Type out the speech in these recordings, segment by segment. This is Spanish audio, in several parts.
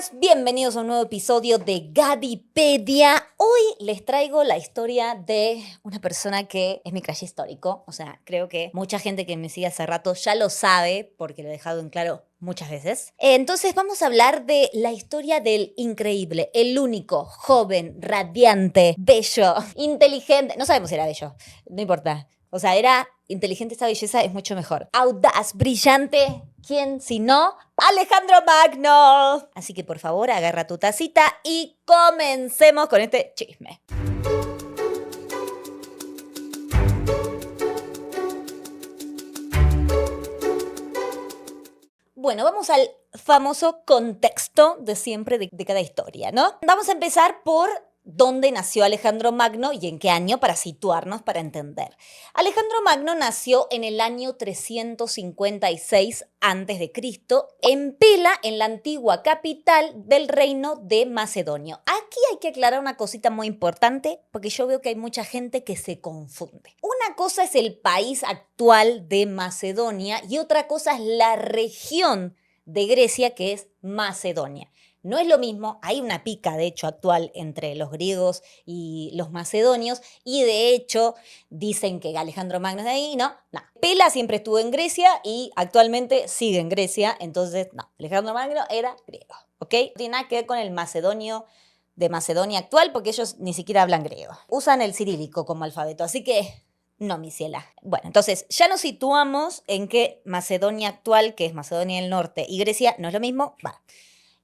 días, bienvenidos a un nuevo episodio de Gadipedia. Hoy les traigo la historia de una persona que es mi crush histórico. O sea, creo que mucha gente que me sigue hace rato ya lo sabe porque lo he dejado en claro muchas veces. Entonces vamos a hablar de la historia del increíble, el único, joven, radiante, bello, inteligente. No sabemos si era bello, no importa. O sea, era inteligente, esta belleza es mucho mejor. Audaz, brillante, ¿quién si no? Alejandro Magno. Así que por favor, agarra tu tacita y comencemos con este chisme. Bueno, vamos al famoso contexto de siempre de cada historia, ¿no? Vamos a empezar por dónde nació Alejandro Magno y en qué año para situarnos, para entender. Alejandro Magno nació en el año 356 a.C. en Pela, en la antigua capital del reino de Macedonia. Aquí hay que aclarar una cosita muy importante porque yo veo que hay mucha gente que se confunde. Una cosa es el país actual de Macedonia y otra cosa es la región de Grecia que es Macedonia. No es lo mismo, hay una pica de hecho actual entre los griegos y los macedonios y de hecho dicen que Alejandro Magno es de ahí, no. Pela siempre estuvo en Grecia y actualmente sigue en Grecia, entonces no, Alejandro Magno era griego, ¿ok? No tiene nada que ver con el macedonio de Macedonia actual porque ellos ni siquiera hablan griego. Usan el cirílico como alfabeto, así que no, mi ciela. Bueno, entonces ya nos situamos en que Macedonia actual, que es Macedonia del Norte, y Grecia no es lo mismo. Va.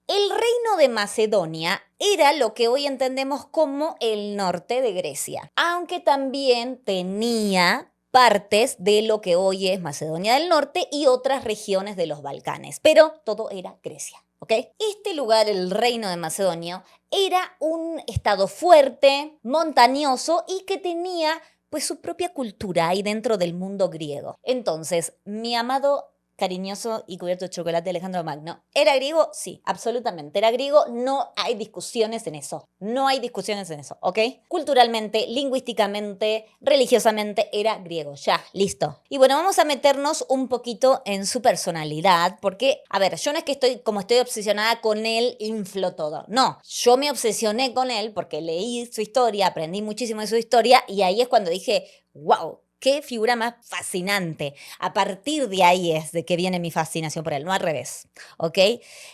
El reino de Macedonia era lo que hoy entendemos como el norte de Grecia, aunque también tenía partes de lo que hoy es Macedonia del Norte y otras regiones de los Balcanes, pero todo era Grecia, ¿ok? Este lugar, el reino de Macedonia, era un estado fuerte, montañoso y que tenía pues su propia cultura ahí dentro del mundo griego. Entonces, mi amado cariñoso y cubierto de chocolate Alejandro Magno. ¿Era griego? Sí, absolutamente. Era griego, no hay discusiones en eso. No hay discusiones en eso, ¿ok? Culturalmente, lingüísticamente, religiosamente, era griego. Ya, listo. Y bueno, vamos a meternos un poquito en su personalidad, porque, a ver, yo no es que estoy obsesionada con él, inflo todo. No, yo me obsesioné con él porque leí su historia, aprendí muchísimo de su historia y ahí es cuando dije, wow, qué figura más fascinante. A partir de ahí es de que viene mi fascinación por él, no al revés, ¿ok?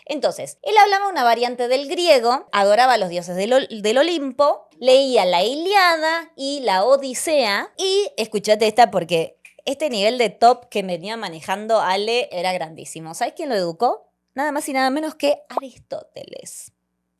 Entonces, él hablaba una variante del griego, adoraba a los dioses del Olimpo, leía la Ilíada y la Odisea, y escúchate esta porque este nivel de top que venía manejando Ale era grandísimo. ¿Sabes quién lo educó? Nada más y nada menos que Aristóteles.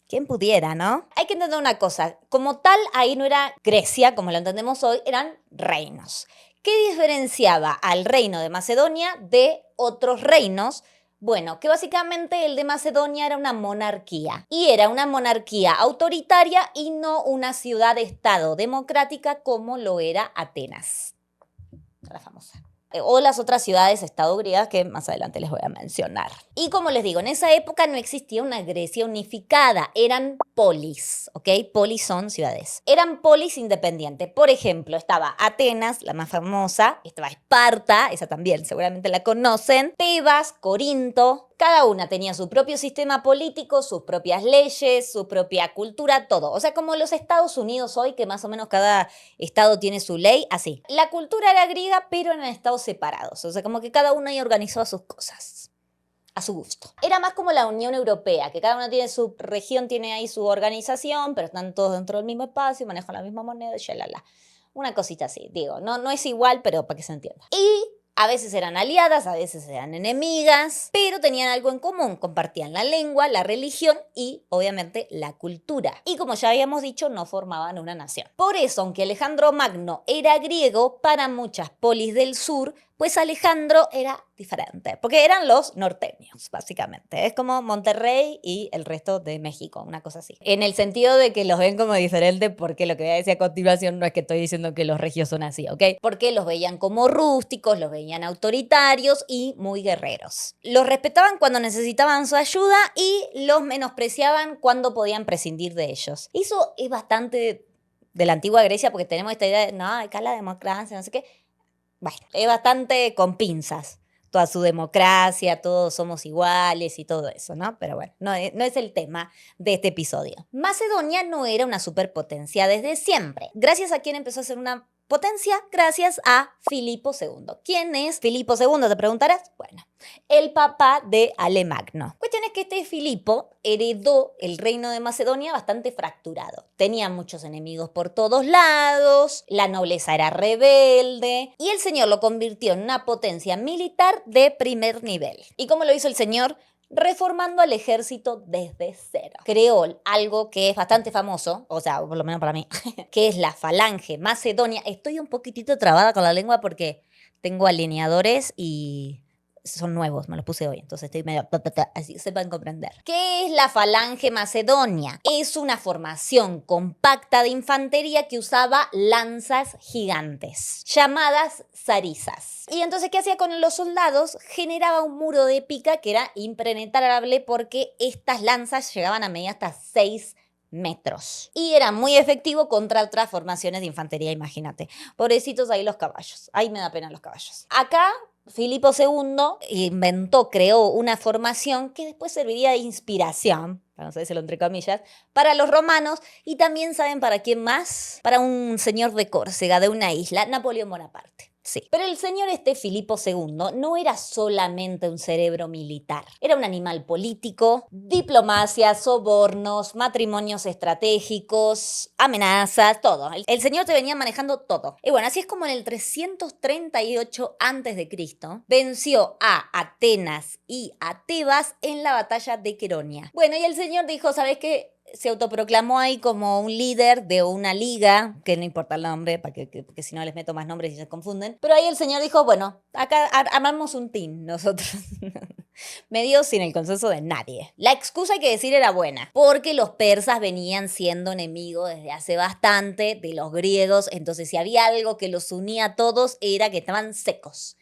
¿Quién pudiera, no? Hay que entender una cosa, como tal, ahí no era Grecia, como lo entendemos hoy, eran reinos. ¿Qué diferenciaba al reino de Macedonia de otros reinos? Bueno, que básicamente el de Macedonia era una monarquía, y era una monarquía autoritaria y no una ciudad-estado democrática como lo era Atenas, la famosa. O las otras ciudades-estado griegas que más adelante les voy a mencionar. Y como les digo, en esa época no existía una Grecia unificada, eran polis, ¿ok? Polis son ciudades. Eran polis independientes. Por ejemplo, estaba Atenas, la más famosa, estaba Esparta, esa también seguramente la conocen, Tebas, Corinto. Cada una tenía su propio sistema político, sus propias leyes, su propia cultura, todo. O sea, como los Estados Unidos hoy, que más o menos cada estado tiene su ley, así. La cultura era griega, pero en estados separados. O sea, como que cada uno ahí organizaba sus cosas a su gusto. Era más como la Unión Europea, que cada uno tiene su región, tiene ahí su organización, pero están todos dentro del mismo espacio, manejan la misma moneda, shalala. Una cosita así, digo, no es igual, pero para que se entienda. Y a veces eran aliadas, a veces eran enemigas, pero tenían algo en común, compartían la lengua, la religión y, obviamente, la cultura. Y como ya habíamos dicho, no formaban una nación. Por eso, aunque Alejandro Magno era griego, para muchas polis del sur, pues Alejandro era diferente, porque eran los norteños, básicamente. Es como Monterrey y el resto de México, una cosa así. En el sentido de que los ven como diferentes, porque lo que voy a decir a continuación no es que estoy diciendo que los regios son así, ¿ok? Porque los veían como rústicos, los veían autoritarios y muy guerreros. Los respetaban cuando necesitaban su ayuda y los menospreciaban cuando podían prescindir de ellos. Eso es bastante de la antigua Grecia porque tenemos esta idea de, no, acá la democracia, no sé qué. Bueno, es bastante con pinzas. toda su democracia, todos somos iguales y todo eso, ¿no? Pero bueno, no es el tema de este episodio. Macedonia no era una superpotencia desde siempre. ¿Gracias a quién empezó a ser una potencia? Gracias a Filipo II. ¿Quién es Filipo II? Te preguntarás. Bueno, el papá de Alemagno. Cuestión es que este Filipo heredó el reino de Macedonia bastante fracturado. Tenía muchos enemigos por todos lados, la nobleza era rebelde y el señor lo convirtió en una potencia militar de primer nivel. ¿Y cómo lo hizo el señor? Reformando al ejército desde cero. Creó algo que es bastante famoso, o sea, por lo menos para mí, que es la falange macedonia. Estoy un poquitito trabada con la lengua porque tengo alineadores y son nuevos, me los puse hoy, entonces estoy medio... así sepan comprender. ¿Qué es la falange macedonia? Es una formación compacta de infantería que usaba lanzas gigantes, llamadas zarizas. Y entonces, ¿qué hacía con los soldados? Generaba un muro de pica que era impenetrable porque estas lanzas llegaban a medir hasta 6 metros. Y era muy efectivo contra otras formaciones de infantería, imagínate. Pobrecitos ahí los caballos. Ahí me da pena los caballos. Acá Filipo II creó una formación que después serviría de inspiración, vamos a decirlo entre comillas, para los romanos y también, ¿saben para quién más? Para un señor de Córcega, de una isla, Napoleón Bonaparte. Sí. Pero el señor Filipo II no era solamente un cerebro militar. Era un animal político, diplomacia, sobornos, matrimonios estratégicos, amenazas, todo. El señor te venía manejando todo. Y bueno, así es como en el 338 a.C. venció a Atenas y a Tebas en la batalla de Queronia. Bueno, y el señor dijo, ¿sabes qué? Se autoproclamó ahí como un líder de una liga, que no importa el nombre, porque si no les meto más nombres y se confunden. Pero ahí el señor dijo, bueno, acá armamos un team nosotros. Medio sin el consenso de nadie. La excusa, hay que decir, era buena, porque los persas venían siendo enemigos desde hace bastante de los griegos, entonces si había algo que los unía a todos era que estaban secos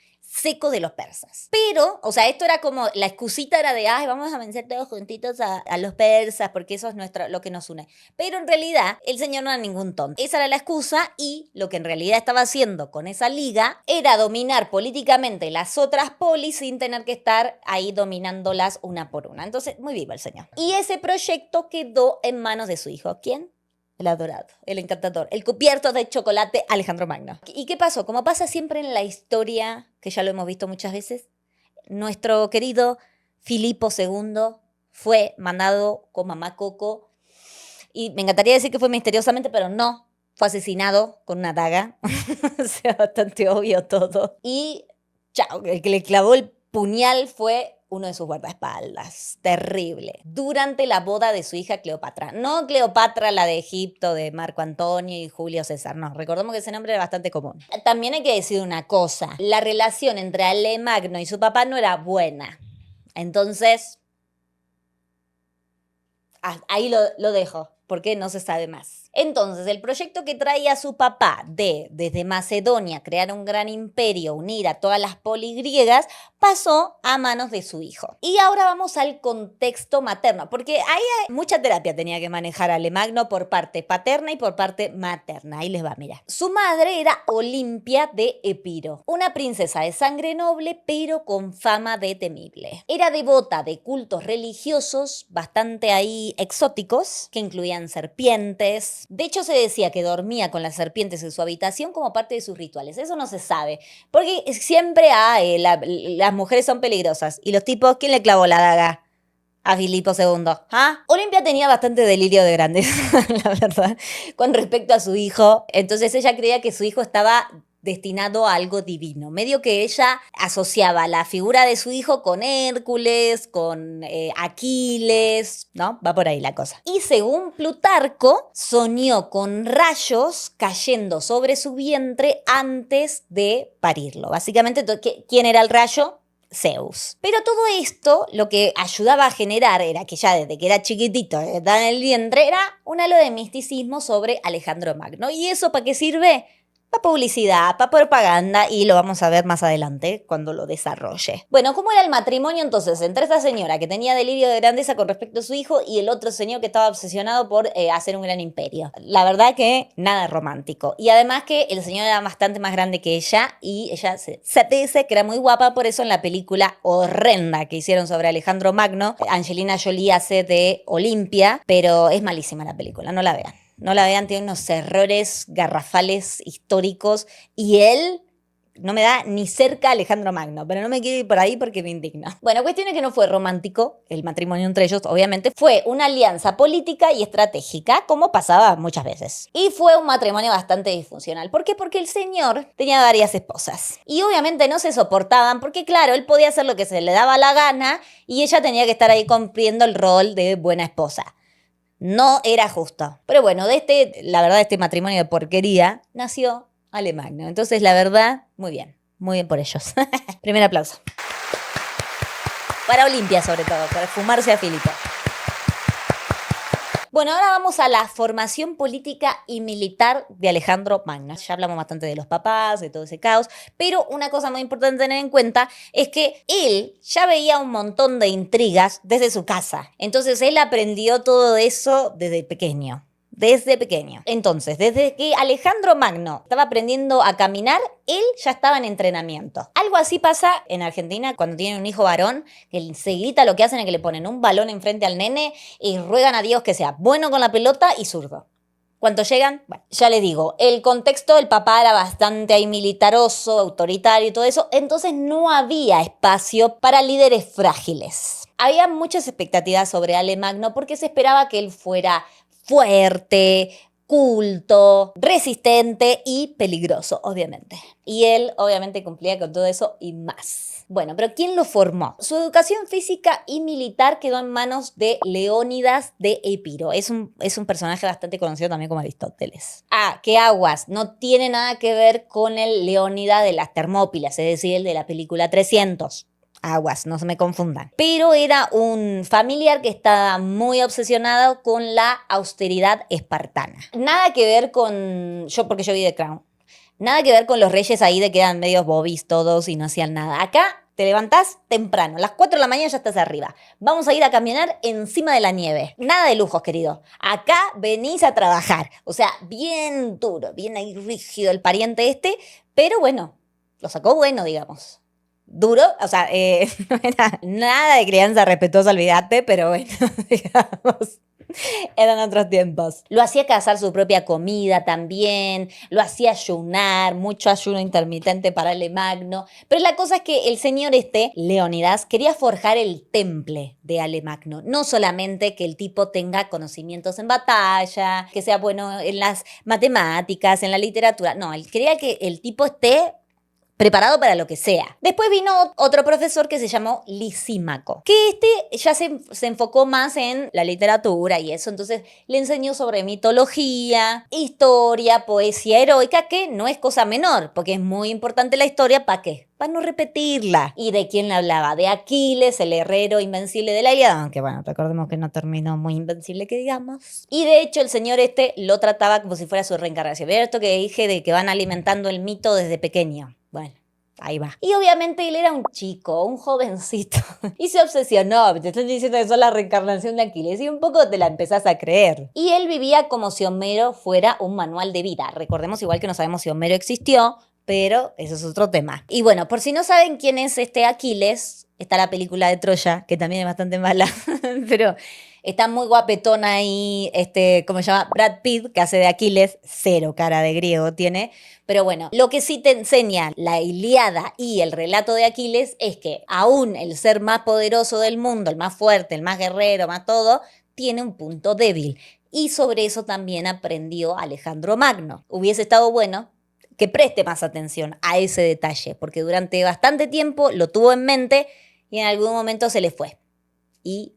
de los persas. Pero, o sea, esto era como, la excusita era de, ay, vamos a vencer todos juntitos a los persas, porque eso es lo que nos une. Pero en realidad, el señor no era ningún tonto. Esa era la excusa y lo que en realidad estaba haciendo con esa liga era dominar políticamente las otras polis sin tener que estar ahí dominándolas una por una. Entonces, muy vivo el señor. Y ese proyecto quedó en manos de su hijo. ¿Quién? El adorado, el encantador, el cubierto de chocolate Alejandro Magno. ¿Y qué pasó? Como pasa siempre en la historia, que ya lo hemos visto muchas veces, nuestro querido Filipo II fue mandado con mamá Coco, y me encantaría decir que fue misteriosamente, pero no, fue asesinado con una daga, o sea, bastante obvio todo. Y chao, el que le clavó el puñal fue uno de sus guardaespaldas. Terrible. Durante la boda de su hija Cleopatra. No Cleopatra, la de Egipto, de Marco Antonio y Julio César. No, recordemos que ese nombre era bastante común. También hay que decir una cosa. La relación entre Alemagno y su papá no era buena. Entonces, ahí lo dejo, porque no se sabe más. Entonces, el proyecto que traía su papá desde Macedonia, crear un gran imperio, unir a todas las polis griegas, pasó a manos de su hijo. Y ahora vamos al contexto materno, porque ahí mucha terapia tenía que manejar Alemagno por parte paterna y por parte materna. Ahí les va, mira. Su madre era Olimpia de Epiro, una princesa de sangre noble, pero con fama de temible. Era devota de cultos religiosos bastante ahí exóticos, que incluían serpientes. De hecho, se decía que dormía con las serpientes en su habitación como parte de sus rituales. Eso no se sabe, porque siempre las mujeres son peligrosas. ¿Y los tipos? ¿Quién le clavó la daga? A Filipo II. ¿Ah? Olimpia tenía bastante delirio de grandeza, la verdad, con respecto a su hijo. Entonces ella creía que su hijo estaba destinado a algo divino. Medio que ella asociaba la figura de su hijo con Hércules, con Aquiles, ¿no? Va por ahí la cosa. Y según Plutarco, soñó con rayos cayendo sobre su vientre antes de parirlo. Básicamente, ¿quién era el rayo? Zeus. Pero todo esto lo que ayudaba a generar era que ya desde que era chiquitito, estaba en el vientre, era un halo de misticismo sobre Alejandro Magno. ¿Y eso para qué sirve? para publicidad, para propaganda, y lo vamos a ver más adelante cuando lo desarrolle. Bueno, ¿cómo era el matrimonio entonces entre esta señora que tenía delirio de grandeza con respecto a su hijo y el otro señor que estaba obsesionado por hacer un gran imperio? La verdad que nada romántico. Y además que el señor era bastante más grande que ella y ella se dice que era muy guapa, por eso en la película horrenda que hicieron sobre Alejandro Magno, Angelina Jolie hace de Olimpia, pero es malísima la película, no la vean. No la vean, tiene unos errores garrafales históricos y él no me da ni cerca a Alejandro Magno, pero no me quiero ir por ahí porque me indigna. Bueno, cuestión es que no fue romántico el matrimonio entre ellos, obviamente. Fue una alianza política y estratégica, como pasaba muchas veces. Y fue un matrimonio bastante disfuncional. ¿Por qué? Porque el señor tenía varias esposas. Y obviamente no se soportaban porque, claro, él podía hacer lo que se le daba la gana y ella tenía que estar ahí cumpliendo el rol de buena esposa. No era justo. Pero bueno, la verdad, de este matrimonio de porquería nació Alemagno. Entonces, la verdad, muy bien por ellos. Primer aplauso. Para Olimpia, sobre todo, para fumarse a Filipo. Bueno, ahora vamos a la formación política y militar de Alejandro Magno. Ya hablamos bastante de los papás, de todo ese caos, pero una cosa muy importante tener en cuenta es que él ya veía un montón de intrigas desde su casa. Entonces él aprendió todo eso desde pequeño. Entonces, desde que Alejandro Magno estaba aprendiendo a caminar, él ya estaba en entrenamiento. Algo así pasa en Argentina cuando tienen un hijo varón, que enseguida lo que hacen es que le ponen un balón enfrente al nene y ruegan a Dios que sea bueno con la pelota y zurdo. ¿Cuánto llegan? Bueno, ya les digo, el contexto del papá era bastante ahí militaroso, autoritario y todo eso, entonces no había espacio para líderes frágiles. Había muchas expectativas sobre Alemagno porque se esperaba que él fuera fuerte, culto, resistente y peligroso, obviamente. Y él, obviamente, cumplía con todo eso y más. Bueno, pero ¿quién lo formó? Su educación física y militar quedó en manos de Leónidas de Epiro. Es un personaje bastante conocido también como Aristóteles. ¿Qué aguas? No tiene nada que ver con el Leónidas de las Termópilas, es decir, el de la película 300. Aguas, no se me confundan. Pero era un familiar que estaba muy obsesionado con la austeridad espartana. Nada que ver con... porque yo vi The Crown. Nada que ver con los reyes ahí de que eran medios bobis todos y no hacían nada. Acá te levantás temprano, a las 4 de la mañana ya estás arriba. Vamos a ir a caminar encima de la nieve. Nada de lujos, querido. Acá venís a trabajar. O sea, bien duro, bien ahí rígido el pariente este. Pero bueno, lo sacó bueno, digamos. Duro, o sea, no era nada de crianza respetuosa, olvídate, pero bueno, digamos, eran otros tiempos. Lo hacía cazar su propia comida también, lo hacía ayunar, mucho ayuno intermitente para Alemagno, pero la cosa es que el señor Leónidas, quería forjar el temple de Alemagno, no solamente que el tipo tenga conocimientos en batalla, que sea bueno en las matemáticas, en la literatura, no, él quería que el tipo esté preparado para lo que sea. Después vino otro profesor que se llamó Lisímaco, que ya se enfocó más en la literatura y eso, entonces le enseñó sobre mitología, historia, poesía heroica, que no es cosa menor, porque es muy importante la historia, ¿para qué? Para no repetirla. ¿Y de quién le hablaba? De Aquiles, el herrero invencible de la Ilíada, aunque bueno, recordemos que no terminó muy invencible que digamos. Y de hecho el señor lo trataba como si fuera su reencarnación. ¿Vieron esto que dije de que van alimentando el mito desde pequeño? Bueno, ahí va. Y obviamente él era un chico, un jovencito. Y se obsesionó. Te están diciendo que sos la reencarnación de Aquiles. Y un poco te la empezás a creer. Y él vivía como si Homero fuera un manual de vida. Recordemos igual que no sabemos si Homero existió, pero eso es otro tema. Y bueno, por si no saben quién es Aquiles, está la película de Troya, que también es bastante mala, pero está muy guapetona ahí, ¿cómo se llama? Brad Pitt, que hace de Aquiles, cero cara de griego tiene. Pero bueno, lo que sí te enseña la Ilíada y el relato de Aquiles es que aún el ser más poderoso del mundo, el más fuerte, el más guerrero, más todo, tiene un punto débil. Y sobre eso también aprendió Alejandro Magno. Hubiese estado bueno que preste más atención a ese detalle, porque durante bastante tiempo lo tuvo en mente y en algún momento se le fue. Y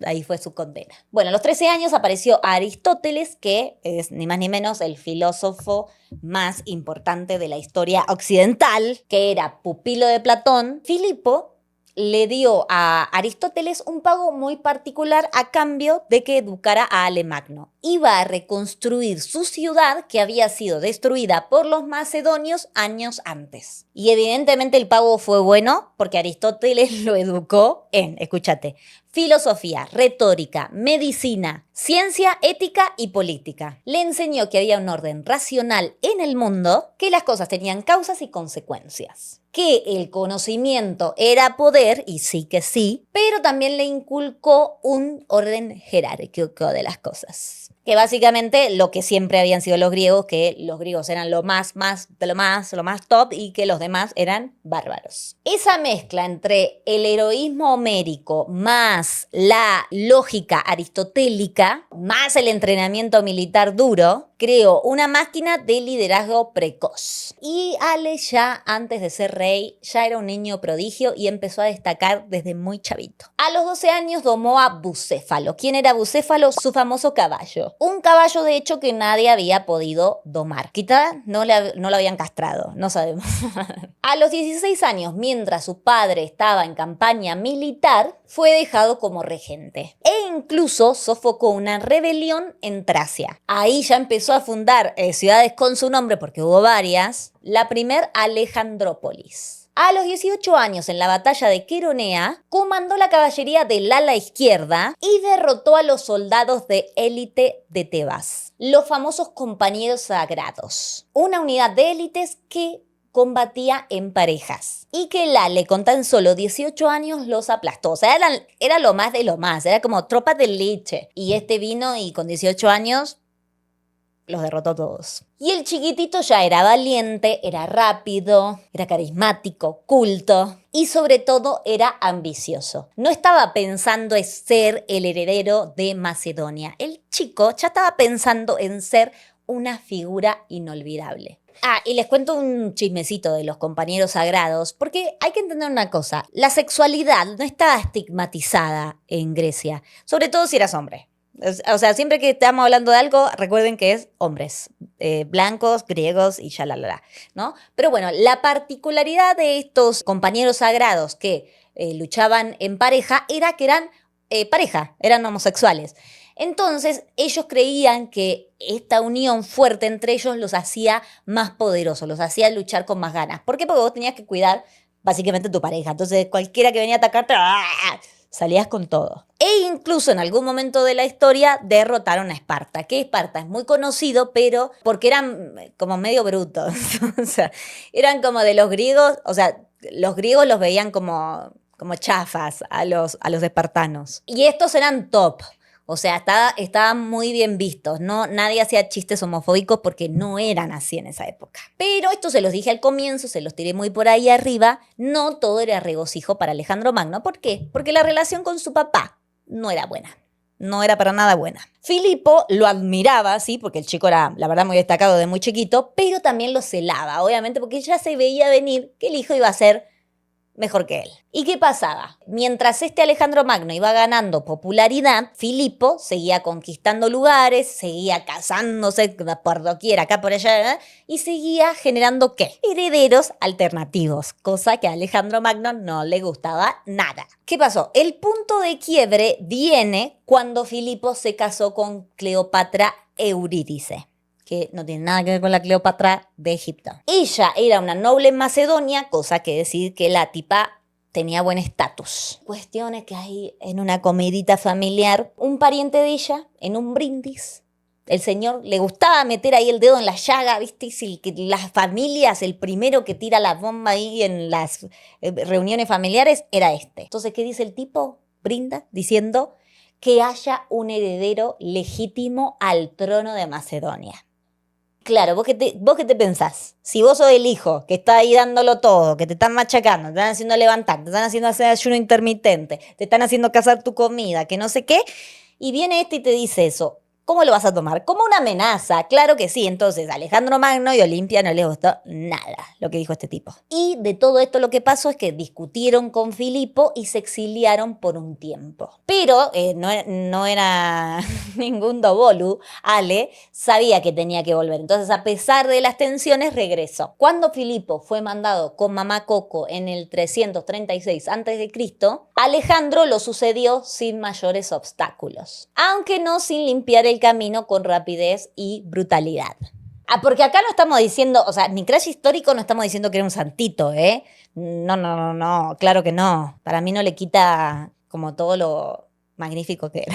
ahí fue su condena. Bueno, a los 13 años apareció Aristóteles, que es ni más ni menos el filósofo más importante de la historia occidental, que era pupilo de Platón. Filipo le dio a Aristóteles un pago muy particular a cambio de que educara a Alemagno. Iba a reconstruir su ciudad que había sido destruida por los macedonios años antes. Y evidentemente el pago fue bueno porque Aristóteles lo educó en, escúchate, filosofía, retórica, medicina, ciencia, ética y política. Le enseñó que había un orden racional en el mundo, que las cosas tenían causas y consecuencias, que el conocimiento era poder, y sí que sí, pero también le inculcó un orden jerárquico de las cosas. Que básicamente lo que siempre habían sido los griegos, que los griegos eran lo más lo más top y que los demás eran bárbaros. Esa mezcla entre el heroísmo homérico más la lógica aristotélica, más el entrenamiento militar duro, creó una máquina de liderazgo precoz. Y Ale ya antes de ser rey ya era un niño prodigio y empezó a destacar desde muy chavito. A los 12 años domó a Bucéfalo. ¿Quién era Bucéfalo? Su famoso caballo. Un caballo de hecho que nadie había podido domar. Quizá no lo habían castrado, no sabemos. A los 16 años, mientras su padre estaba en campaña militar, fue dejado como regente. E incluso sofocó una rebelión en Tracia. Ahí ya empezó a fundar ciudades con su nombre, porque hubo varias. La primer, Alejandrópolis. A los 18 años, en la batalla de Queronea, comandó la caballería del ala izquierda y derrotó a los soldados de élite de Tebas, los famosos compañeros sagrados, una unidad de élites que combatía en parejas y que Lale con tan solo 18 años los aplastó. O sea, era lo más de lo más, era como tropas de leche. Y este vino y con 18 años los derrotó todos. Y el chiquitito ya era valiente, era rápido, era carismático, culto y sobre todo era ambicioso. No estaba pensando en ser el heredero de Macedonia. El chico ya estaba pensando en ser una figura inolvidable. Y les cuento un chismecito de los compañeros sagrados, porque hay que entender una cosa. La sexualidad no estaba estigmatizada en Grecia, sobre todo si eras hombre. O sea, siempre que estamos hablando de algo, recuerden que es hombres, blancos, griegos y ya ¿no? Pero bueno, la particularidad de estos compañeros sagrados que luchaban en pareja era que eran pareja, eran homosexuales. Entonces, ellos creían que esta unión fuerte entre ellos los hacía más poderosos, los hacía luchar con más ganas. ¿Por qué? Porque vos tenías que cuidar básicamente tu pareja. Entonces, cualquiera que venía a atacarte, salías con todo. E incluso en algún momento de la historia derrotaron a Esparta. Que Esparta es muy conocido, pero porque eran como medio brutos. O sea, eran como de los griegos, o sea, los griegos los veían como chafas a los espartanos. Y estos eran top. O sea, estaban muy bien vistos. No, nadie hacía chistes homofóbicos porque no eran así en esa época. Pero esto se los dije al comienzo, se los tiré muy por ahí arriba. No todo era regocijo para Alejandro Magno. ¿Por qué? Porque la relación con su papá no era buena. No era para nada buena. Filipo lo admiraba, sí, porque el chico era, la verdad, muy destacado de muy chiquito, pero también lo celaba, obviamente, porque ya se veía venir que el hijo iba a ser mejor que él. ¿Y qué pasaba? Mientras Alejandro Magno iba ganando popularidad, Filipo seguía conquistando lugares, seguía casándose por doquier, acá por allá, y seguía generando ¿qué? Herederos alternativos, cosa que a Alejandro Magno no le gustaba nada. ¿Qué pasó? El punto de quiebre viene cuando Filipo se casó con Cleopatra Eurídice, que no tiene nada que ver con la Cleopatra de Egipto. Ella era una noble en Macedonia, cosa que decir que la tipa tenía buen estatus. Cuestiones que hay en una comidita familiar. Un pariente de ella, en un brindis, el señor le gustaba meter ahí el dedo en la llaga, ¿viste? Y si las familias, el primero que tira la bomba ahí en las reuniones familiares era este. Entonces, ¿qué dice el tipo? Brinda diciendo que haya un heredero legítimo al trono de Macedonia. Claro, ¿vos qué te pensás? Si vos sos el hijo que está ahí dándolo todo, que te están machacando, te están haciendo levantar, te están haciendo hacer ayuno intermitente, te están haciendo cazar tu comida, que no sé qué, y viene este y te dice eso, ¿Cómo lo vas a tomar? Como una amenaza, claro que sí. Entonces, Alejandro Magno y Olimpia no les gustó nada lo que dijo este tipo. Y de todo esto lo que pasó es que discutieron con Filipo y se exiliaron por un tiempo. Pero no era ningún dobolu. Ale sabía que tenía que volver. Entonces, a pesar de las tensiones, regresó. Cuando Filipo fue mandado con mamá Coco en el 336 a.C., Alejandro lo sucedió sin mayores obstáculos, aunque no sin limpiar el camino con rapidez y brutalidad. Porque acá no estamos diciendo, o sea, mi crash histórico no estamos diciendo que era un santito, ¿eh? No, claro que no. Para mí no le quita como todo lo magnífico que era.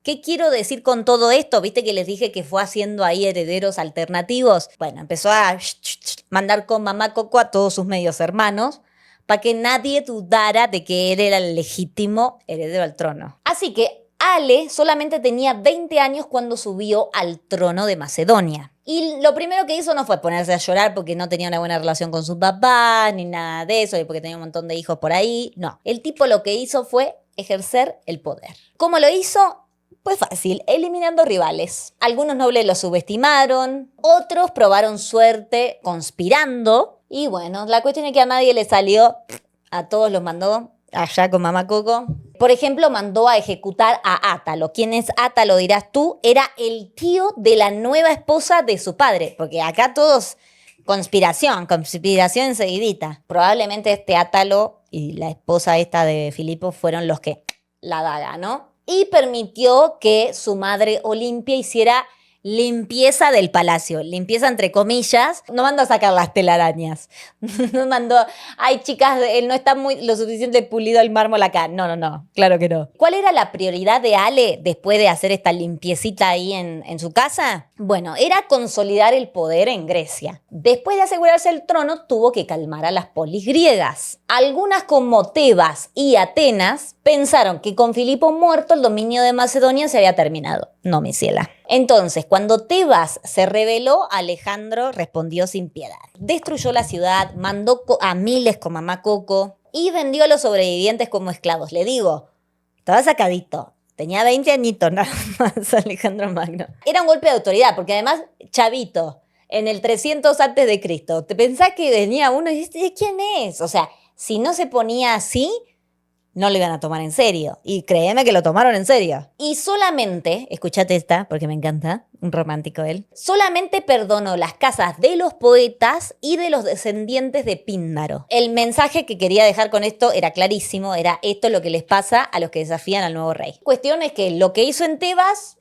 ¿Qué quiero decir con todo esto? ¿Viste que les dije que fue haciendo ahí herederos alternativos? Bueno, empezó a mandar con mamá Coco a todos sus medios hermanos para que nadie dudara de que él era el legítimo heredero al trono. Así que Ale solamente tenía 20 años cuando subió al trono de Macedonia. Y lo primero que hizo no fue ponerse a llorar porque no tenía una buena relación con su papá, ni nada de eso, y porque tenía un montón de hijos por ahí. No, el tipo lo que hizo fue ejercer el poder. ¿Cómo lo hizo? Pues fácil, eliminando rivales. Algunos nobles lo subestimaron, otros probaron suerte conspirando. Y bueno, la cuestión es que a nadie le salió, a todos los mandó allá con mamá Coco. Por ejemplo, mandó a ejecutar a Átalo. ¿Quién es Átalo, dirás tú? Era el tío de la nueva esposa de su padre, porque acá todos conspiración enseguidita. Probablemente este Átalo y la esposa esta de Filipo fueron los que la daga, ¿no? Y permitió que su madre Olimpia hiciera limpieza del palacio, limpieza entre comillas. No mandó a sacar las telarañas, no mandó, ay chicas, no está lo suficiente pulido el mármol acá. No, claro que no. ¿Cuál era la prioridad de Ale después de hacer esta limpiecita ahí en su casa? Bueno, era consolidar el poder en Grecia. Después de asegurarse el trono, tuvo que calmar a las polis griegas. Algunas como Tebas y Atenas pensaron que con Filipo muerto el dominio de Macedonia se había terminado. No, mi ciela. Entonces, cuando Tebas se rebeló, Alejandro respondió sin piedad. Destruyó la ciudad, mandó a miles con mamá Coco y vendió a los sobrevivientes como esclavos. Le digo, estaba sacadito. Tenía 20 añitos nada más Alejandro Magno. Era un golpe de autoridad, porque además, chavito, en el 300 antes de Cristo, te pensás que venía uno y dices, ¿quién es? O sea, si no se ponía así, no lo iban a tomar en serio. Y créeme que lo tomaron en serio. Y solamente, escúchate esta, porque me encanta, un romántico él, solamente perdonó las casas de los poetas y de los descendientes de Píndaro. El mensaje que quería dejar con esto era clarísimo, era esto es lo que les pasa a los que desafían al nuevo rey. Cuestión es que lo que hizo en Tebas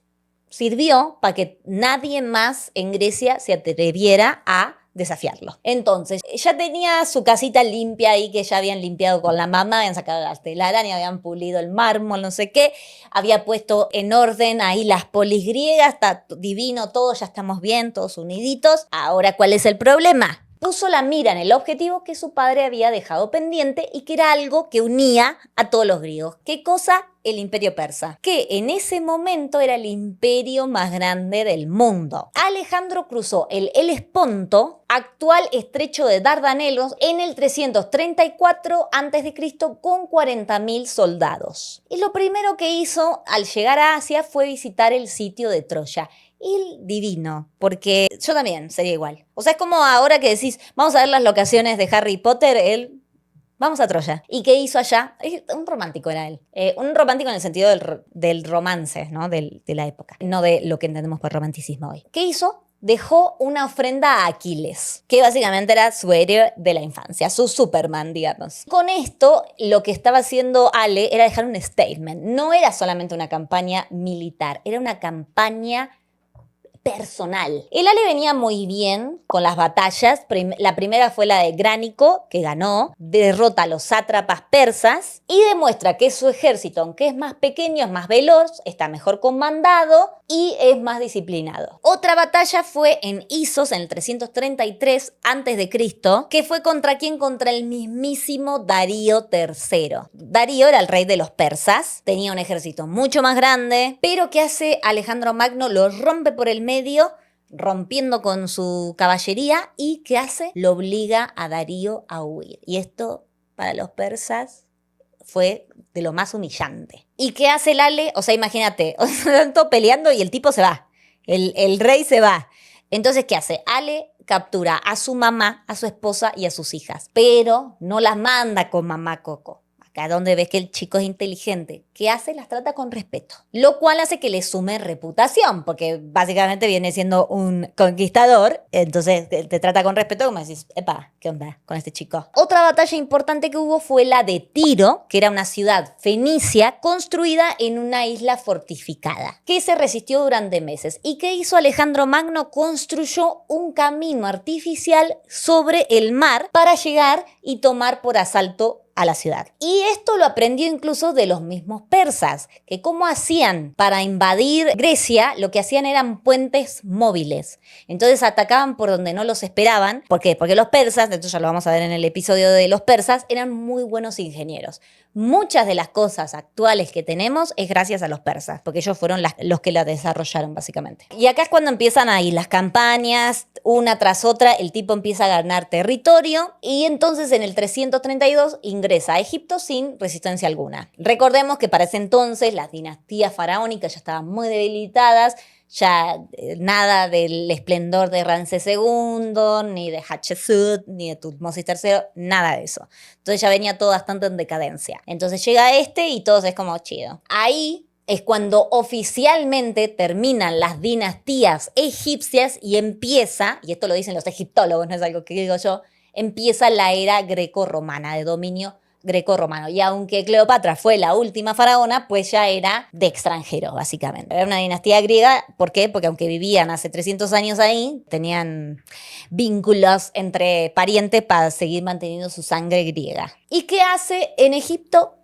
sirvió para que nadie más en Grecia se atreviera a desafiarlo. Entonces, ya tenía su casita limpia ahí, que ya habían limpiado con la mamá, habían sacado las telarañas, habían pulido el mármol, no sé qué, había puesto en orden ahí las polis griegas, está divino todo, ya estamos bien, todos uniditos. Ahora, ¿cuál es el problema? Puso la mira en el objetivo que su padre había dejado pendiente y que era algo que unía a todos los griegos. ¿Qué cosa? El imperio persa, que en ese momento era el imperio más grande del mundo. Alejandro cruzó el Helesponto, actual estrecho de Dardanelos, en el 334 a.C. con 40.000 soldados. Y lo primero que hizo al llegar a Asia fue visitar el sitio de Troya. Y divino, porque yo también sería igual. O sea, es como ahora que decís, vamos a ver las locaciones de Harry Potter, él, vamos a Troya. ¿Y qué hizo allá? Un romántico era él. Un romántico en el sentido del romance, ¿no? De la época. No de lo que entendemos por romanticismo hoy. ¿Qué hizo? Dejó una ofrenda a Aquiles, que básicamente era su héroe de la infancia, su Superman, digamos. Con esto, lo que estaba haciendo Ale era dejar un statement. No era solamente una campaña militar, era una campaña personal. El Ale venía muy bien con las batallas. La primera fue la de Gránico, que ganó, derrota a los sátrapas persas y demuestra que su ejército, aunque es más pequeño, es más veloz, está mejor comandado y es más disciplinado. Otra batalla fue en Isos, en el 333 a.C., que fue ¿contra quién? Contra el mismísimo Darío III. Darío era el rey de los persas, tenía un ejército mucho más grande, pero ¿qué hace Alejandro Magno? Lo rompe por el medio, rompiendo con su caballería, y ¿qué hace? Lo obliga a Darío a huir. Y esto, para los persas, fue de lo más humillante. ¿Y qué hace el Ale? O sea, imagínate, están todos peleando y el tipo se va. El rey se va. Entonces, ¿qué hace? Ale captura a su mamá, a su esposa y a sus hijas, pero no las manda con mamá Coco. Acá donde ves que el chico es inteligente. ¿Qué hace? Las trata con respeto. Lo cual hace que le sume reputación, porque básicamente viene siendo un conquistador. Entonces te trata con respeto, como decís, epa, ¿qué onda con este chico? Otra batalla importante que hubo fue la de Tiro, que era una ciudad fenicia construida en una isla fortificada, que se resistió durante meses. ¿Y qué hizo Alejandro Magno? Construyó un camino artificial sobre el mar para llegar y tomar por asalto a la ciudad. Y esto lo aprendió incluso de los mismos persas, que cómo hacían para invadir Grecia, lo que hacían eran puentes móviles. Entonces atacaban por donde no los esperaban. ¿Por qué? Porque los persas, de hecho ya lo vamos a ver en el episodio de los persas, eran muy buenos ingenieros. Muchas de las cosas actuales que tenemos es gracias a los persas, porque ellos fueron los que la desarrollaron básicamente. Y acá es cuando empiezan ahí las campañas, una tras otra, el tipo empieza a ganar territorio y entonces en el 332 ingresa a Egipto sin resistencia alguna. Recordemos que para ese entonces las dinastías faraónicas ya estaban muy debilitadas, ya nada del esplendor de Ramsés II, ni de Hatshepsut, ni de Tutmosis III, nada de eso. Entonces ya venía todo bastante en decadencia. Entonces llega este y todo es como chido. Ahí es cuando oficialmente terminan las dinastías egipcias y empieza, y esto lo dicen los egiptólogos, no es algo que digo yo, empieza la era greco-romana, de dominio greco-romano. Y aunque Cleopatra fue la última faraona, pues ya era de extranjeros, básicamente. Era una dinastía griega, ¿por qué? Porque aunque vivían hace 300 años ahí, tenían vínculos entre parientes para seguir manteniendo su sangre griega. ¿Y qué hace en Egipto?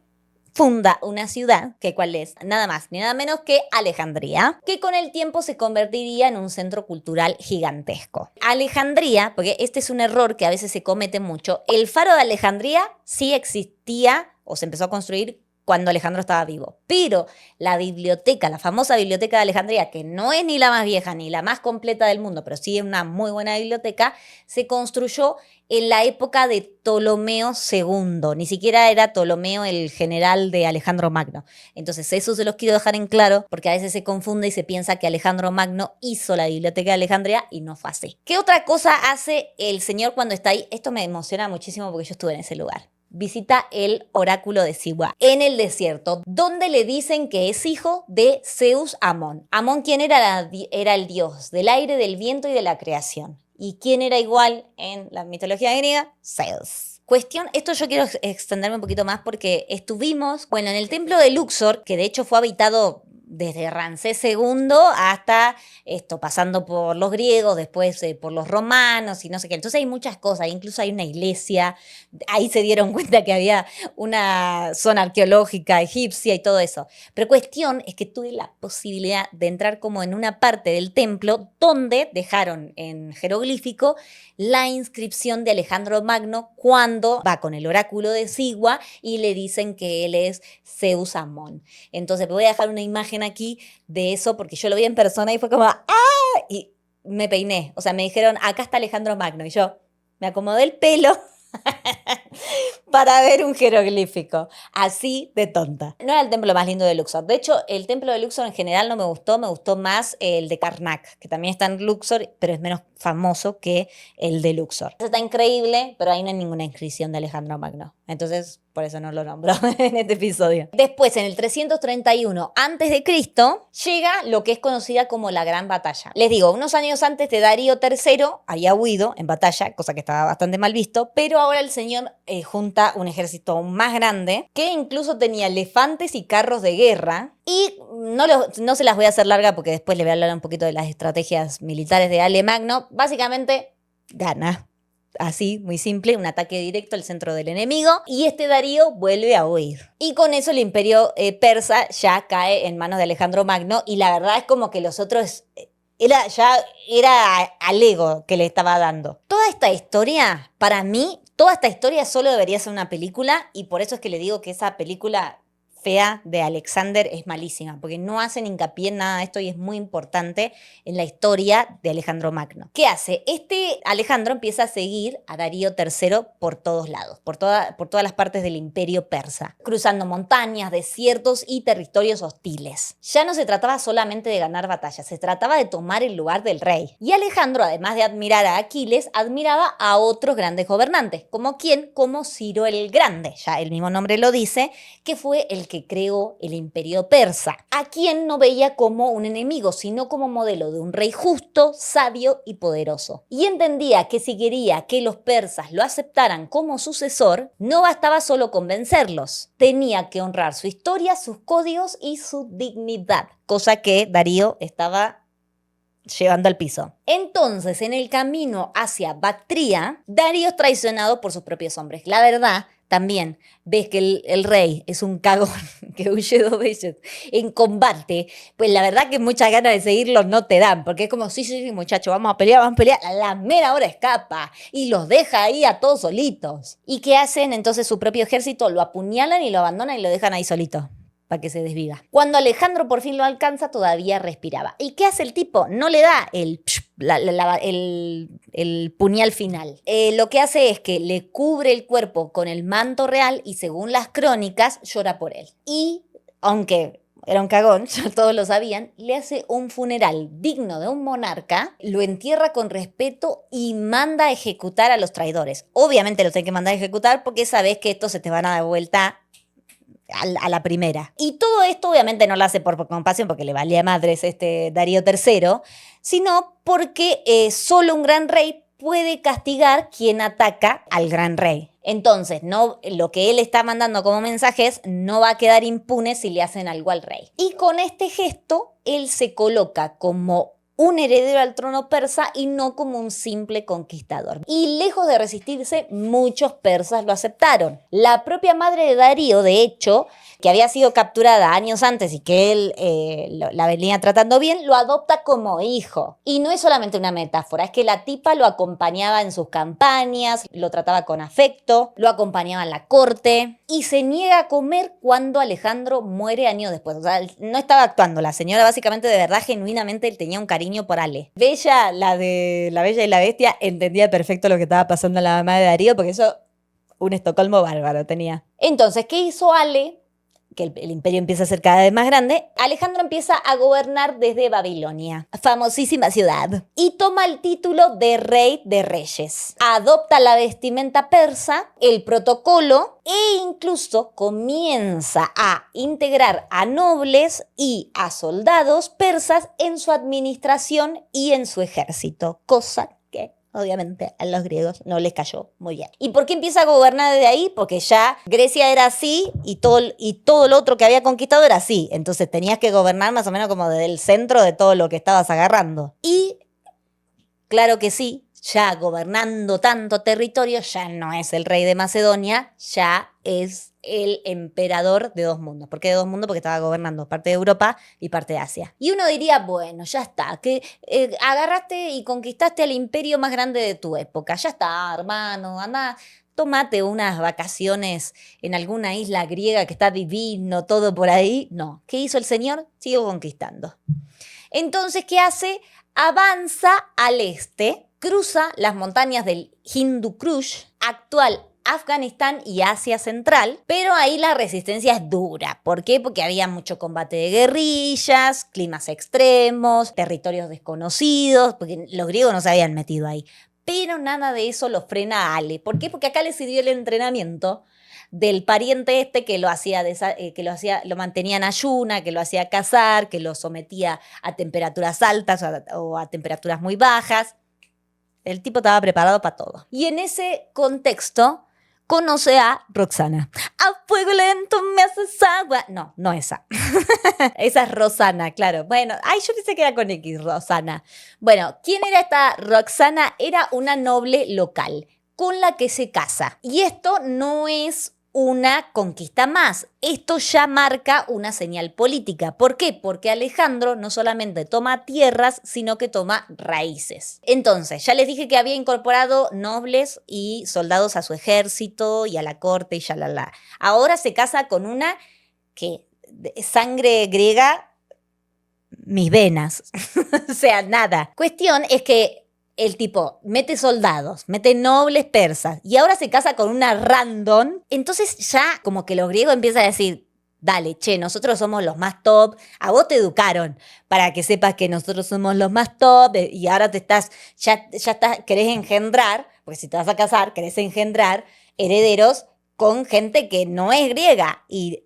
Funda una ciudad, que cuál es, nada más ni nada menos que Alejandría, que con el tiempo se convertiría en un centro cultural gigantesco. Alejandría, porque este es un error que a veces se comete mucho, el faro de Alejandría sí existía o se empezó a construir cuando Alejandro estaba vivo. Pero la biblioteca, la famosa biblioteca de Alejandría, que no es ni la más vieja ni la más completa del mundo, pero sí es una muy buena biblioteca, se construyó en la época de Ptolomeo II. Ni siquiera era Ptolomeo el general de Alejandro Magno. Entonces eso se los quiero dejar en claro, porque a veces se confunde y se piensa que Alejandro Magno hizo la biblioteca de Alejandría y no fue así. ¿Qué otra cosa hace el señor cuando está ahí? Esto me emociona muchísimo porque yo estuve en ese lugar. Visita el oráculo de Siwa en el desierto, donde le dicen que es hijo de Zeus Amón. Amón, ¿quién era? Era el dios del aire, del viento y de la creación. ¿Y quién era igual en la mitología griega? Zeus. Cuestión, esto yo quiero extenderme un poquito más porque estuvimos, bueno, en el templo de Luxor, que de hecho fue habitado desde Ramsés II hasta esto, pasando por los griegos, después por los romanos y no sé qué. Entonces hay muchas cosas, incluso hay una iglesia, ahí se dieron cuenta que había una zona arqueológica egipcia y todo eso. Pero cuestión es que tuve la posibilidad de entrar como en una parte del templo donde dejaron en jeroglífico la inscripción de Alejandro Magno cuando va con el oráculo de Sigua y le dicen que él es Zeus Amón. Entonces me voy a dejar una imagen aquí de eso porque yo lo vi en persona y fue como ¡ah! Y me peiné. O sea, me dijeron, acá está Alejandro Magno. Y yo me acomodé el pelo para ver un jeroglífico. Así de tonta. No era el templo más lindo de Luxor. De hecho, el templo de Luxor en general no me gustó. Me gustó más el de Karnak, que también está en Luxor, pero es menos famoso que el de Luxor. Está increíble, pero ahí no hay ninguna inscripción de Alejandro Magno. Entonces, por eso no lo nombro en este episodio. Después, en el 331 a.C., llega lo que es conocida como la Gran Batalla. Les digo, unos años antes de Darío III había huido en batalla, cosa que estaba bastante mal visto, pero ahora el señor junta un ejército aún más grande, que incluso tenía elefantes y carros de guerra. Y no se las voy a hacer larga porque después le voy a hablar un poquito de las estrategias militares de Ale Magno. Básicamente, gana. Así, muy simple, un ataque directo al centro del enemigo y este Darío vuelve a huir. Y con eso el imperio persa ya cae en manos de Alejandro Magno y la verdad es como que los otros era al ego que le estaba dando. Toda esta historia, para mí, toda esta historia solo debería ser una película y por eso es que le digo que esa película fea de Alexander es malísima, porque no hacen hincapié en nada de esto y es muy importante en la historia de Alejandro Magno. ¿Qué hace? Este Alejandro empieza a seguir a Darío III por todos lados, por todas las partes del imperio persa, cruzando montañas, desiertos y territorios hostiles. Ya no se trataba solamente de ganar batallas, se trataba de tomar el lugar del rey. Y Alejandro, además de admirar a Aquiles, admiraba a otros grandes gobernantes. ¿Como quién? Como Ciro el Grande, ya el mismo nombre lo dice, que fue el que creó el imperio persa, a quien no veía como un enemigo, sino como modelo de un rey justo, sabio y poderoso. Y entendía que si quería que los persas lo aceptaran como sucesor, no bastaba solo convencerlos, tenía que honrar su historia, sus códigos y su dignidad, cosa que Darío estaba llevando al piso. Entonces, en el camino hacia Bactria, Darío es traicionado por sus propios hombres. La verdad, también ves que el rey es un cagón que huye 2 veces en combate, pues la verdad que muchas ganas de seguirlo no te dan, porque es como, sí, muchacho, vamos a pelear, a la mera hora escapa y los deja ahí a todos solitos. ¿Y qué hacen? Entonces su propio ejército lo apuñalan y lo abandonan y lo dejan ahí solito para que se desviva. Cuando Alejandro por fin lo alcanza, todavía respiraba. ¿Y qué hace el tipo? No le da el puñal final. Lo que hace es que le cubre el cuerpo con el manto real y, según las crónicas, llora por él. Y, aunque era un cagón, ya todos lo sabían, le hace un funeral digno de un monarca, lo entierra con respeto y manda a ejecutar a los traidores. Obviamente los hay que mandar a ejecutar porque sabes que estos se te van a dar vuelta a la primera. Y todo esto obviamente no lo hace por compasión, porque le valía madres Darío III, sino porque solo un gran rey puede castigar quien ataca al gran rey. Entonces, no, lo que él está mandando como mensajes no va a quedar impune si le hacen algo al rey. Y con este gesto, él se coloca como un heredero al trono persa y no como un simple conquistador. Y lejos de resistirse, muchos persas lo aceptaron. La propia madre de Darío, de hecho, que había sido capturada años antes y que él la venía tratando bien, lo adopta como hijo. Y no es solamente una metáfora, es que la tipa lo acompañaba en sus campañas, lo trataba con afecto, lo acompañaba en la corte y se niega a comer cuando Alejandro muere años después. O sea, no estaba actuando, la señora básicamente de verdad, genuinamente, tenía un cariño por Ale. Bella, la de La Bella y la Bestia, entendía perfecto lo que estaba pasando a la mamá de Darío, porque eso, un Estocolmo bárbaro tenía. Entonces, ¿qué hizo Ale? Que el imperio empieza a ser cada vez más grande, Alejandro empieza a gobernar desde Babilonia, famosísima ciudad, y toma el título de rey de reyes. Adopta la vestimenta persa, el protocolo, e incluso comienza a integrar a nobles y a soldados persas en su administración y en su ejército, cosa que obviamente a los griegos no les cayó muy bien. ¿Y por qué empieza a gobernar desde ahí? Porque ya Grecia era así y todo lo otro que había conquistado era así. Entonces tenías que gobernar más o menos como desde el centro de todo lo que estabas agarrando. Y claro que sí, ya gobernando tanto territorio, ya no es el rey de Macedonia, ya es el emperador de 2 mundos. ¿Por qué de 2 mundos? Porque estaba gobernando parte de Europa y parte de Asia. Y uno diría, bueno, ya está, que agarraste y conquistaste al imperio más grande de tu época. Ya está, hermano, anda, tómate unas vacaciones en alguna isla griega que está divino, todo por ahí. No, ¿qué hizo el señor? Siguió conquistando. Entonces, ¿qué hace? Avanza al este, cruza las montañas del Hindu Kush, actual Afganistán y Asia Central, pero ahí la resistencia es dura. ¿Por qué? Porque había mucho combate de guerrillas, climas extremos, territorios desconocidos, porque los griegos no se habían metido ahí. Pero nada de eso lo frena a Ale. ¿Por qué? Porque acá le sirvió el entrenamiento del pariente que lo mantenía en ayuna, que lo hacía cazar, que lo sometía a temperaturas altas o a temperaturas muy bajas. El tipo estaba preparado para todo. Y en ese contexto conoce a Roxana. A fuego lento me haces agua. No, no esa. Esa es Rosana, claro. Bueno, yo pensé que era con X, Rosana. Bueno, ¿quién era esta Roxana? Era una noble local con la que se casa. Y esto no es una conquista más. Esto ya marca una señal política. ¿Por qué? Porque Alejandro no solamente toma tierras, sino que toma raíces. Entonces, ya les dije que había incorporado nobles y soldados a su ejército y a la corte y ya. Ahora se casa con una que sangre griega, mis venas. O sea, nada. Cuestión es que el tipo mete soldados, mete nobles persas y ahora se casa con una random. Entonces ya como que los griegos empiezan a decir, dale, che, nosotros somos los más top. A vos te educaron para que sepas que nosotros somos los más top y ahora ya estás, querés engendrar, porque si te vas a casar, querés engendrar herederos con gente que no es griega y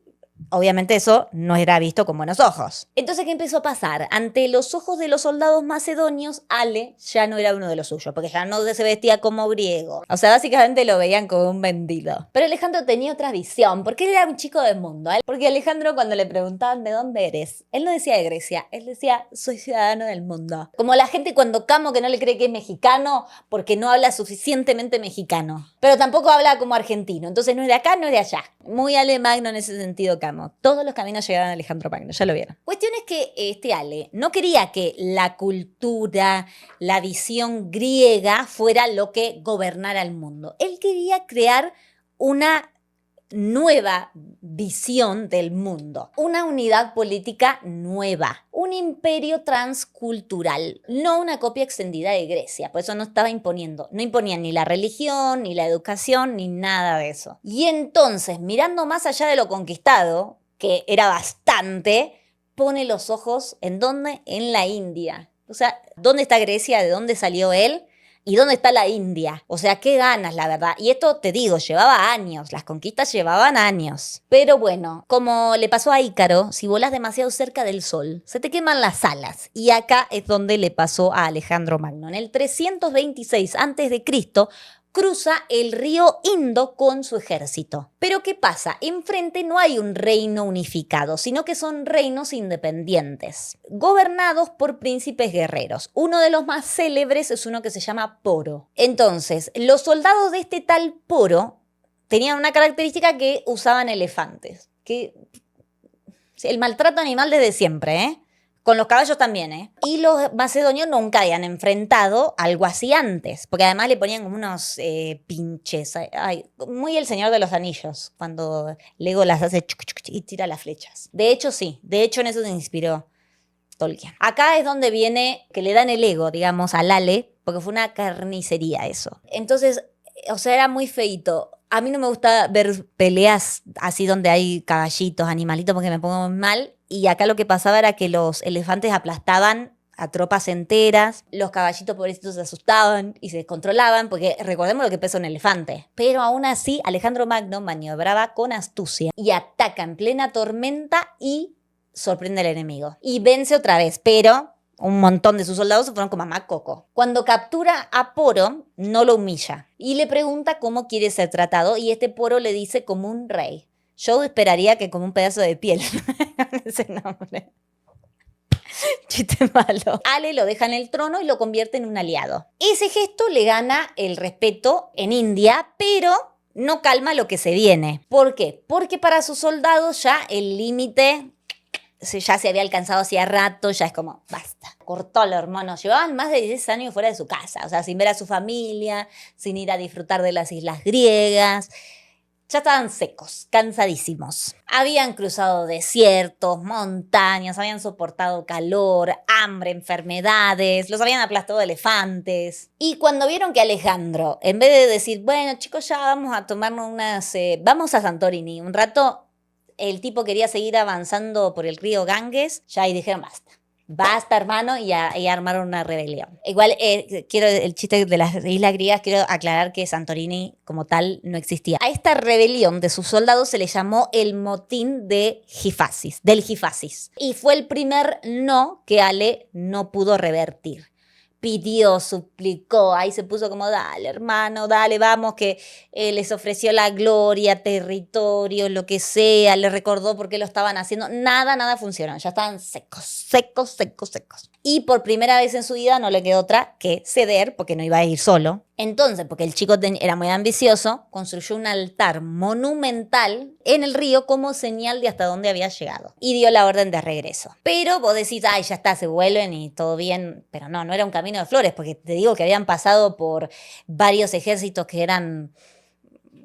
obviamente eso no era visto con buenos ojos. Entonces, ¿qué empezó a pasar? Ante los ojos de los soldados macedonios, Ale ya no era uno de los suyos, porque ya no se vestía como griego. O sea, básicamente lo veían como un vendido. Pero Alejandro tenía otra visión, porque él era un chico del mundo. Porque Alejandro, cuando le preguntaban de dónde eres, él no decía de Grecia, él decía, soy ciudadano del mundo. Como la gente cuando Camo que no le cree que es mexicano porque no habla suficientemente mexicano. Pero tampoco habla como argentino, entonces no es de acá, no es de allá. Muy Ale Magno en ese sentido, Camo. Todos los caminos llegaban a Alejandro Magno, ya lo vieron. Cuestión es que este Ale no quería que la cultura, la visión griega fuera lo que gobernara el mundo. Él quería crear una nueva visión del mundo, una unidad política nueva, un imperio transcultural, no una copia extendida de Grecia, por eso no estaba imponiendo, no imponían ni la religión, ni la educación, ni nada de eso. Y entonces, mirando más allá de lo conquistado, que era bastante, pone los ojos ¿en dónde? En la India. O sea, ¿dónde está Grecia? ¿De dónde salió él? ¿Y dónde está la India? O sea, qué ganas, la verdad. Y esto, te digo, llevaba años. Las conquistas llevaban años. Pero bueno, como le pasó a Ícaro, si volás demasiado cerca del sol, se te queman las alas. Y acá es donde le pasó a Alejandro Magno. En el 326 a.C., cruza el río Indo con su ejército. Pero ¿qué pasa? Enfrente no hay un reino unificado, sino que son reinos independientes, gobernados por príncipes guerreros. Uno de los más célebres es uno que se llama Poro. Entonces, los soldados de este tal Poro tenían una característica que usaban elefantes. El maltrato animal desde siempre, ¿eh? Con los caballos también, ¿eh? Y los macedonios nunca habían enfrentado algo así antes, porque además le ponían como unos pinches. Ay, muy El Señor de los Anillos, cuando Legolas hace chuc, chuc, y tira las flechas. De hecho, sí. De hecho, en eso se inspiró Tolkien. Acá es donde viene que le dan el ego, digamos, al Ale, porque fue una carnicería eso. Entonces, o sea, era muy feito. A mí no me gusta ver peleas así donde hay caballitos, animalitos, porque me pongo muy mal. Y acá lo que pasaba era que los elefantes aplastaban a tropas enteras, los caballitos pobrecitos se asustaban y se descontrolaban, porque recordemos lo que pesa un elefante. Pero aún así, Alejandro Magno maniobraba con astucia y ataca en plena tormenta y sorprende al enemigo. Y vence otra vez, pero un montón de sus soldados se fueron con mamá Coco. Cuando captura a Poro, no lo humilla y le pregunta cómo quiere ser tratado y este Poro le dice como un rey. Yo esperaría que como un pedazo de piel. Ese nombre. Chiste malo. Ale lo deja en el trono y lo convierte en un aliado. Ese gesto le gana el respeto en India, pero no calma lo que se viene. ¿Por qué? Porque para sus soldados ya el límite ya se había alcanzado hacía rato, ya es como, basta. Cortó los hermanos. Llevaban más de 10 años fuera de su casa, o sea, sin ver a su familia, sin ir a disfrutar de las islas griegas. Ya estaban secos, cansadísimos. Habían cruzado desiertos, montañas, habían soportado calor, hambre, enfermedades, los habían aplastado elefantes. Y cuando vieron que Alejandro, en vez de decir, bueno chicos, ya vamos a tomarnos vamos a Santorini un rato, el tipo quería seguir avanzando por el río Ganges, ya ahí dijeron, basta. Basta, hermano, y armaron una rebelión. Igual, quiero el chiste de las islas griegas, quiero aclarar que Santorini como tal no existía. A esta rebelión de sus soldados se le llamó el motín del Gifasis. Y fue el primer no que Ale no pudo revertir. Pidió, suplicó, ahí se puso como, dale hermano, dale, vamos, que les ofreció la gloria, territorio, lo que sea, le recordó por qué lo estaban haciendo, nada funcionó, ya estaban secos. Y por primera vez en su vida no le quedó otra que ceder, porque no iba a ir solo. Entonces, porque el chico era muy ambicioso, construyó un altar monumental en el río como señal de hasta dónde había llegado. Y dio la orden de regreso. Pero vos decís, ay, ya está, se vuelven y todo bien. Pero no era un camino de flores, porque te digo que habían pasado por varios ejércitos que eran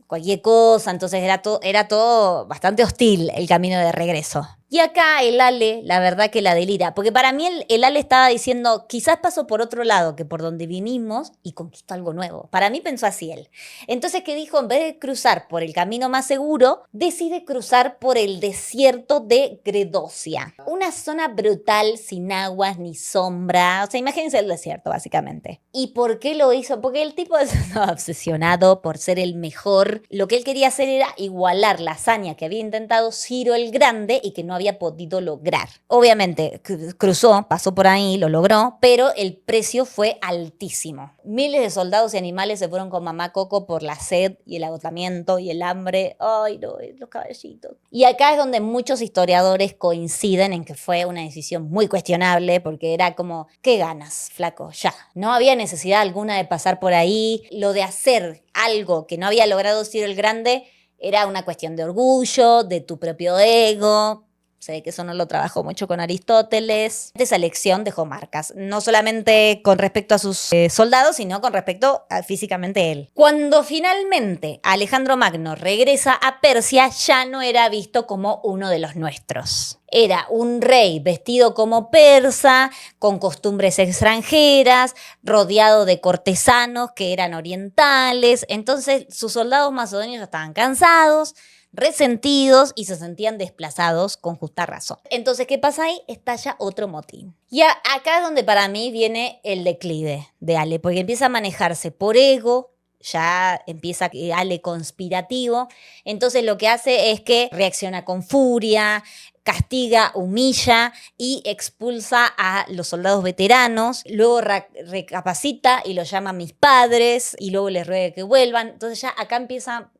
cualquier cosa, entonces era todo bastante hostil el camino de regreso. Y acá el Ale, la verdad que la delira, porque para mí el Ale estaba diciendo, quizás paso por otro lado que por donde vinimos y conquisto algo nuevo. Para mí pensó así él. Entonces, ¿qué dijo? En vez de cruzar por el camino más seguro, decide cruzar por el desierto de Gredosia. Una zona brutal, sin aguas ni sombra. O sea, imagínense el desierto, básicamente. ¿Y por qué lo hizo? Porque el tipo estaba obsesionado por ser el mejor. Lo que él quería hacer era igualar la hazaña que había intentado Ciro el Grande y que no había podido lograr. Obviamente, cruzó, pasó por ahí, lo logró, pero el precio fue altísimo. Miles de soldados y animales se fueron con mamá Coco por la sed y el agotamiento y el hambre. Ay, no, los caballitos. Y acá es donde muchos historiadores coinciden en que fue una decisión muy cuestionable, porque era como, ¿qué ganas, flaco? Ya. No había necesidad alguna de pasar por ahí. Lo de hacer algo que no había logrado Ciro el Grande era una cuestión de orgullo, de tu propio ego. Sé que eso no lo trabajó mucho con Aristóteles. Esa elección dejó marcas, no solamente con respecto a sus soldados, sino con respecto a físicamente él. Cuando finalmente Alejandro Magno regresa a Persia, ya no era visto como uno de los nuestros. Era un rey vestido como persa, con costumbres extranjeras, rodeado de cortesanos que eran orientales. Entonces sus soldados macedonios estaban cansados, resentidos y se sentían desplazados con justa razón. Entonces, ¿qué pasa ahí? Estalla otro motín. Y acá es donde para mí viene el declive de Ale, porque empieza a manejarse por ego, ya empieza Ale conspirativo, entonces lo que hace es que reacciona con furia, castiga, humilla y expulsa a los soldados veteranos, luego recapacita y los llama a mis padres y luego les ruega que vuelvan. Entonces ya acá empieza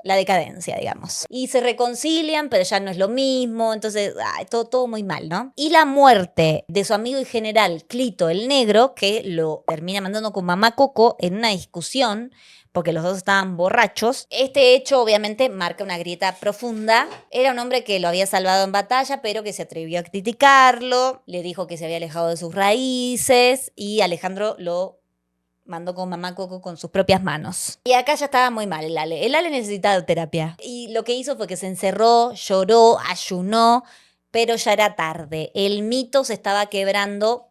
la decadencia, digamos. Y se reconcilian, pero ya no es lo mismo, entonces todo muy mal, ¿no? Y la muerte de su amigo y general Clito el Negro, que lo termina mandando con mamá Coco en una discusión, porque los dos estaban borrachos. Este hecho obviamente marca una grieta profunda. Era un hombre que lo había salvado en batalla, pero que se atrevió a criticarlo, le dijo que se había alejado de sus raíces y Alejandro lo mandó con mamá Coco con sus propias manos. Y acá ya estaba muy mal el Ale. El Ale necesitaba terapia. Y lo que hizo fue que se encerró, lloró, ayunó, pero ya era tarde. El mito se estaba quebrando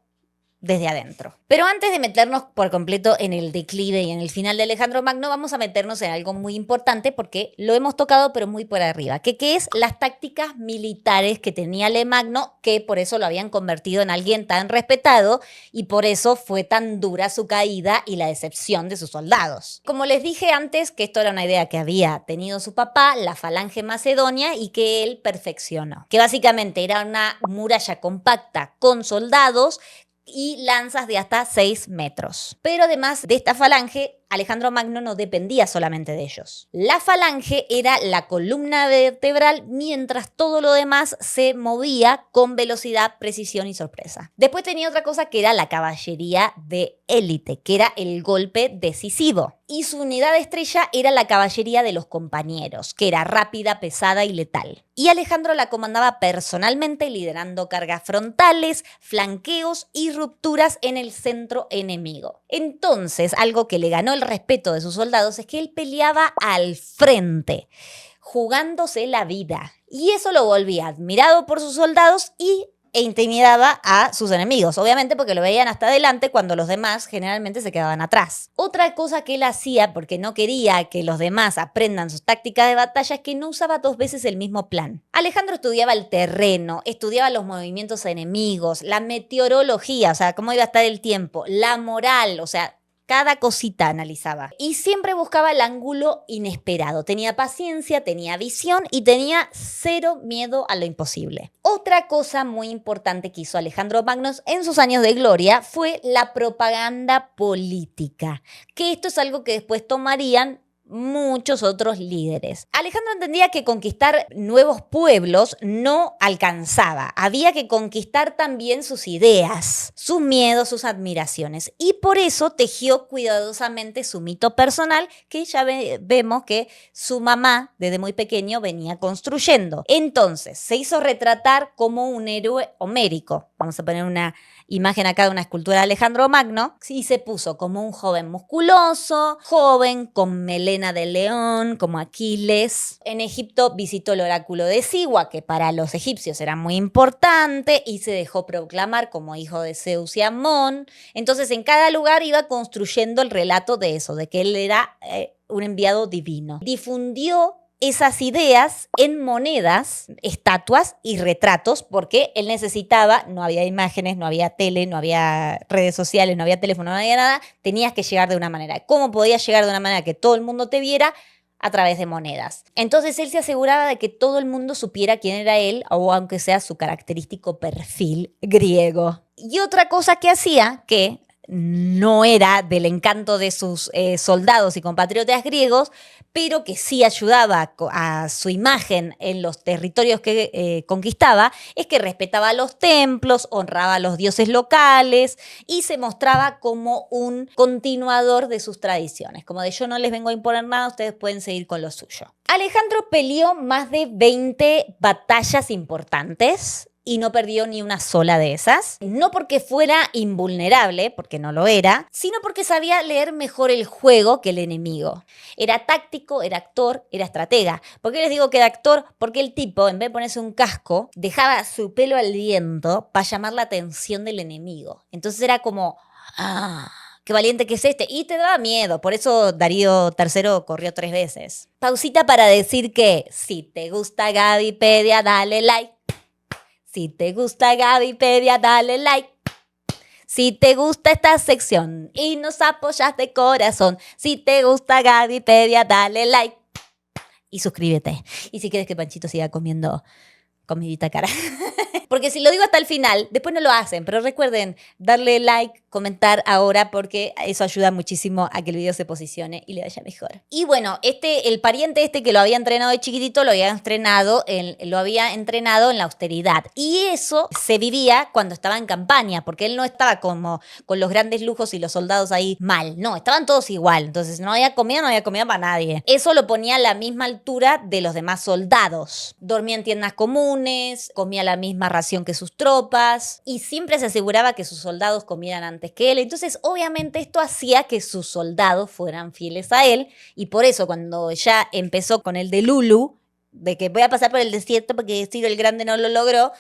desde adentro. Pero antes de meternos por completo en el declive y en el final de Alejandro Magno, vamos a meternos en algo muy importante porque lo hemos tocado pero muy por arriba, que es las tácticas militares que tenía Ale Magno, que por eso lo habían convertido en alguien tan respetado y por eso fue tan dura su caída y la decepción de sus soldados. Como les dije antes, que esto era una idea que había tenido su papá, la Falange Macedonia, y que él perfeccionó, que básicamente era una muralla compacta con soldados y lanzas de hasta 6 metros. Pero además de esta falange, Alejandro Magno no dependía solamente de ellos. La falange era la columna vertebral, mientras todo lo demás se movía con velocidad, precisión y sorpresa. Después tenía otra cosa que era la caballería de élite, que era el golpe decisivo. Y su unidad estrella era la caballería de los compañeros, que era rápida, pesada y letal. Y Alejandro la comandaba personalmente, liderando cargas frontales, flanqueos y rupturas en el centro enemigo. Entonces, algo que le ganó el respeto de sus soldados es que él peleaba al frente, jugándose la vida. Y eso lo volvía admirado por sus soldados e intimidaba a sus enemigos, obviamente porque lo veían hasta adelante cuando los demás generalmente se quedaban atrás. Otra cosa que él hacía, porque no quería que los demás aprendan sus tácticas de batalla, es que no usaba 2 veces el mismo plan. Alejandro estudiaba el terreno, estudiaba los movimientos enemigos, la meteorología, o sea, cómo iba a estar el tiempo, la moral, o sea, cada cosita analizaba. Y siempre buscaba el ángulo inesperado. Tenía paciencia, tenía visión y tenía cero miedo a lo imposible. Otra cosa muy importante que hizo Alejandro Magno en sus años de gloria fue la propaganda política. Que esto es algo que después tomarían muchos otros líderes. Alejandro entendía que conquistar nuevos pueblos no alcanzaba. Había que conquistar también sus ideas, sus miedos, sus admiraciones. Y por eso tejió cuidadosamente su mito personal, que ya vemos que su mamá desde muy pequeño venía construyendo. Entonces se hizo retratar como un héroe homérico. vamos a poner una imagen acá de una escultura de Alejandro Magno, y se puso como un joven musculoso, joven, con melena de león, como Aquiles. En Egipto visitó el oráculo de Sigua, que para los egipcios era muy importante, y se dejó proclamar como hijo de Zeus y Amón. Entonces, en cada lugar iba construyendo el relato de eso, de que él era un enviado divino. Difundió esas ideas en monedas, estatuas y retratos, porque él necesitaba, no había imágenes, no había tele, no había redes sociales, no había teléfono, no había nada, tenías que llegar de una manera. ¿Cómo podías llegar de una manera que todo el mundo te viera? A través de monedas. Entonces él se aseguraba de que todo el mundo supiera quién era él, o aunque sea su característico perfil griego. Y otra cosa que hacía, que no era del encanto de sus soldados y compatriotas griegos, pero que sí ayudaba a su imagen en los territorios que conquistaba, es que respetaba los templos, honraba a los dioses locales y se mostraba como un continuador de sus tradiciones, como de yo no les vengo a imponer nada, ustedes pueden seguir con lo suyo. Alejandro peleó más de 20 batallas importantes y no perdió ni una sola de esas. No porque fuera invulnerable, porque no lo era, sino porque sabía leer mejor el juego que el enemigo. Era táctico, era actor, era estratega. ¿Por qué les digo que era actor? Porque el tipo, en vez de ponerse un casco, dejaba su pelo al viento para llamar la atención del enemigo. Entonces era como... qué valiente que es este. Y te daba miedo. Por eso Darío III corrió 3 veces. Pausita para decir que si te gusta Gabypedia, dale like. Si te gusta Gabypedia, dale like. Si te gusta esta sección y nos apoyas de corazón. Si te gusta Gabypedia, dale like. Y suscríbete. Y si quieres que Panchito siga comiendo comidita cara. Porque si lo digo hasta el final, después no lo hacen. Pero recuerden darle like, comentar ahora, porque eso ayuda muchísimo a que el video se posicione y le vaya mejor. Y bueno, el pariente que lo había entrenado de chiquitito, lo había entrenado en la austeridad. Y eso se vivía cuando estaba en campaña, porque él no estaba como con los grandes lujos y los soldados ahí mal. No, estaban todos igual. Entonces no había comida para nadie. Eso lo ponía a la misma altura de los demás soldados. Dormía en tiendas comunes, comía la misma ración que sus tropas y siempre se aseguraba que sus soldados comieran antes que él. Entonces, obviamente, esto hacía que sus soldados fueran fieles a él y por eso cuando ya empezó con el de Lulu, de que voy a pasar por el desierto porque Ciro el Grande no lo logró,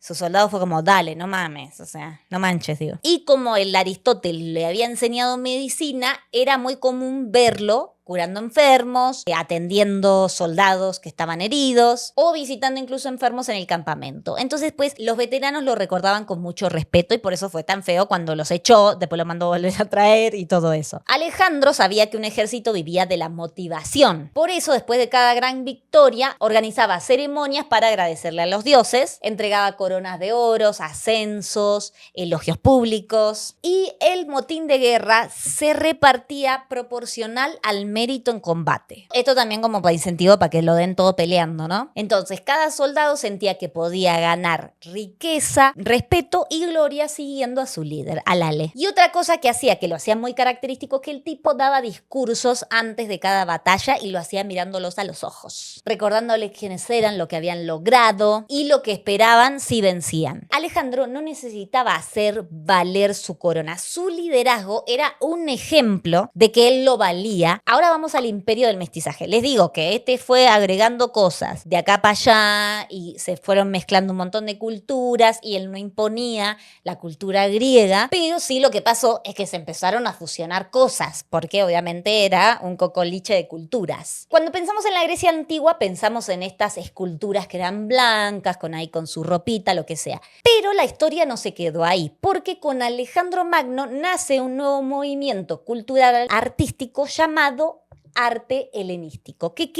su soldado fue como, dale, no mames, o sea, no manches, digo. Y como el Aristóteles le había enseñado medicina, era muy común verlo curando enfermos, atendiendo soldados que estaban heridos o visitando incluso enfermos en el campamento. Entonces, pues, los veteranos lo recordaban con mucho respeto y por eso fue tan feo cuando los echó, después lo mandó a volver a traer y todo eso. Alejandro sabía que un ejército vivía de la motivación. Por eso, después de cada gran victoria, organizaba ceremonias para agradecerle a los dioses, entregaba coronas de oros, ascensos, elogios públicos y el motín de guerra se repartía proporcional al mérito en combate. Esto también como para incentivo para que lo den todo peleando, ¿no? Entonces, cada soldado sentía que podía ganar riqueza, respeto y gloria siguiendo a su líder, al Ale. Y otra cosa que hacía, que lo hacía muy característico, que el tipo daba discursos antes de cada batalla y lo hacía mirándolos a los ojos, recordándoles quiénes eran, lo que habían logrado y lo que esperaban si vencían. Alejandro no necesitaba hacer valer su corona. Su liderazgo era un ejemplo de que él lo valía. Ahora vamos al imperio del mestizaje. Les digo que fue agregando cosas de acá para allá y se fueron mezclando un montón de culturas y él no imponía la cultura griega, pero sí lo que pasó es que se empezaron a fusionar cosas, porque obviamente era un cocoliche de culturas. Cuando pensamos en la Grecia antigua, pensamos en estas esculturas que eran blancas, con su ropita, lo que sea. Pero la historia no se quedó ahí, porque con Alejandro Magno nace un nuevo movimiento cultural artístico llamado arte helenístico, que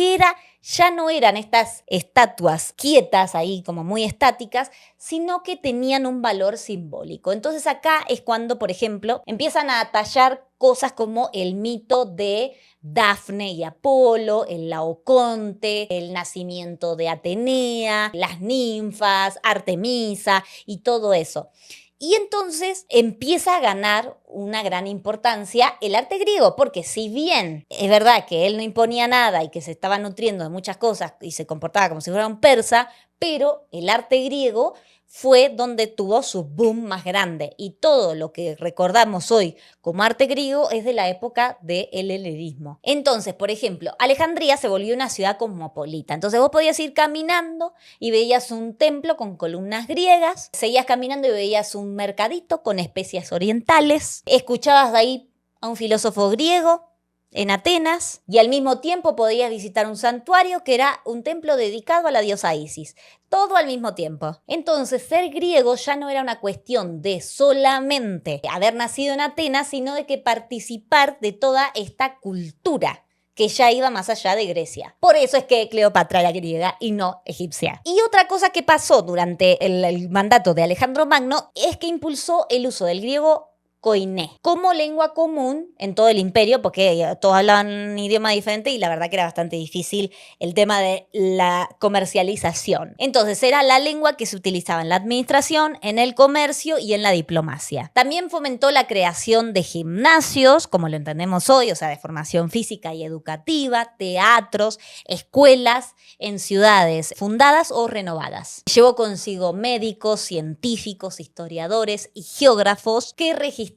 ya no eran estas estatuas quietas ahí como muy estáticas, sino que tenían un valor simbólico. Entonces acá es cuando, por ejemplo, empiezan a tallar cosas como el mito de Dafne y Apolo, el Laoconte, el nacimiento de Atenea, las ninfas, Artemisa y todo eso. Y entonces empieza a ganar una gran importancia el arte griego, porque si bien es verdad que él no imponía nada y que se estaba nutriendo de muchas cosas y se comportaba como si fuera un persa, pero el arte griego fue donde tuvo su boom más grande. Y todo lo que recordamos hoy como arte griego es de la época del helenismo. Entonces, por ejemplo, Alejandría se volvió una ciudad cosmopolita. Entonces vos podías ir caminando y veías un templo con columnas griegas, seguías caminando y veías un mercadito con especias orientales, escuchabas de ahí a un filósofo griego en Atenas, y al mismo tiempo podías visitar un santuario que era un templo dedicado a la diosa Isis. Todo al mismo tiempo. Entonces, ser griego ya no era una cuestión de solamente haber nacido en Atenas, sino de que participar de toda esta cultura que ya iba más allá de Grecia. Por eso es que Cleopatra era griega y no egipcia. Y otra cosa que pasó durante el mandato de Alejandro Magno es que impulsó el uso del griego koiné como lengua común en todo el imperio, porque todos hablaban un idioma diferente y la verdad que era bastante difícil el tema de la comercialización. Entonces era la lengua que se utilizaba en la administración, en el comercio y en la diplomacia. También fomentó la creación de gimnasios, como lo entendemos hoy, o sea, de formación física y educativa, teatros, escuelas en ciudades fundadas o renovadas. Llevó consigo médicos, científicos, historiadores y geógrafos que registraban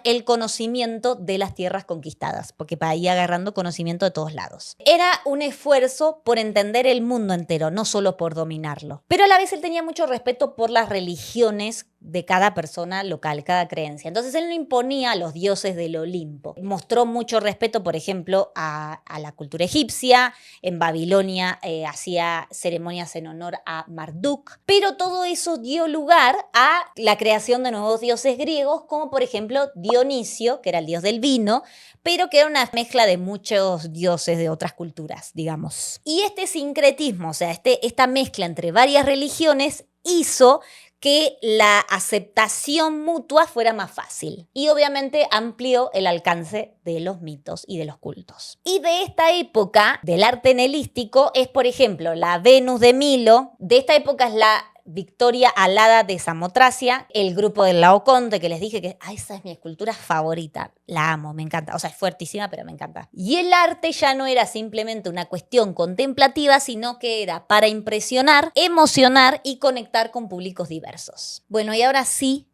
el conocimiento de las tierras conquistadas, porque para ir agarrando conocimiento de todos lados. Era un esfuerzo por entender el mundo entero, no solo por dominarlo. Pero a la vez él tenía mucho respeto por las religiones de cada persona local, cada creencia. Entonces él no imponía a los dioses del Olimpo. Mostró mucho respeto, por ejemplo, a la cultura egipcia. En Babilonia hacía ceremonias en honor a Marduk. Pero todo eso dio lugar a la creación de nuevos dioses griegos, como por ejemplo Dionisio, que era el dios del vino, pero que era una mezcla de muchos dioses de otras culturas, digamos. Y este sincretismo, o sea, esta mezcla entre varias religiones hizo que la aceptación mutua fuera más fácil. Y obviamente amplió el alcance de los mitos y de los cultos. Y de esta época del arte helenístico es, por ejemplo, la Venus de Milo. De esta época es la Victoria Alada de Samotracia, el grupo del Laoconte, que les dije que esa es mi escultura favorita. La amo, me encanta. O sea, es fuertísima, pero me encanta. Y el arte ya no era simplemente una cuestión contemplativa, sino que era para impresionar, emocionar y conectar con públicos diversos. Bueno, y ahora sí,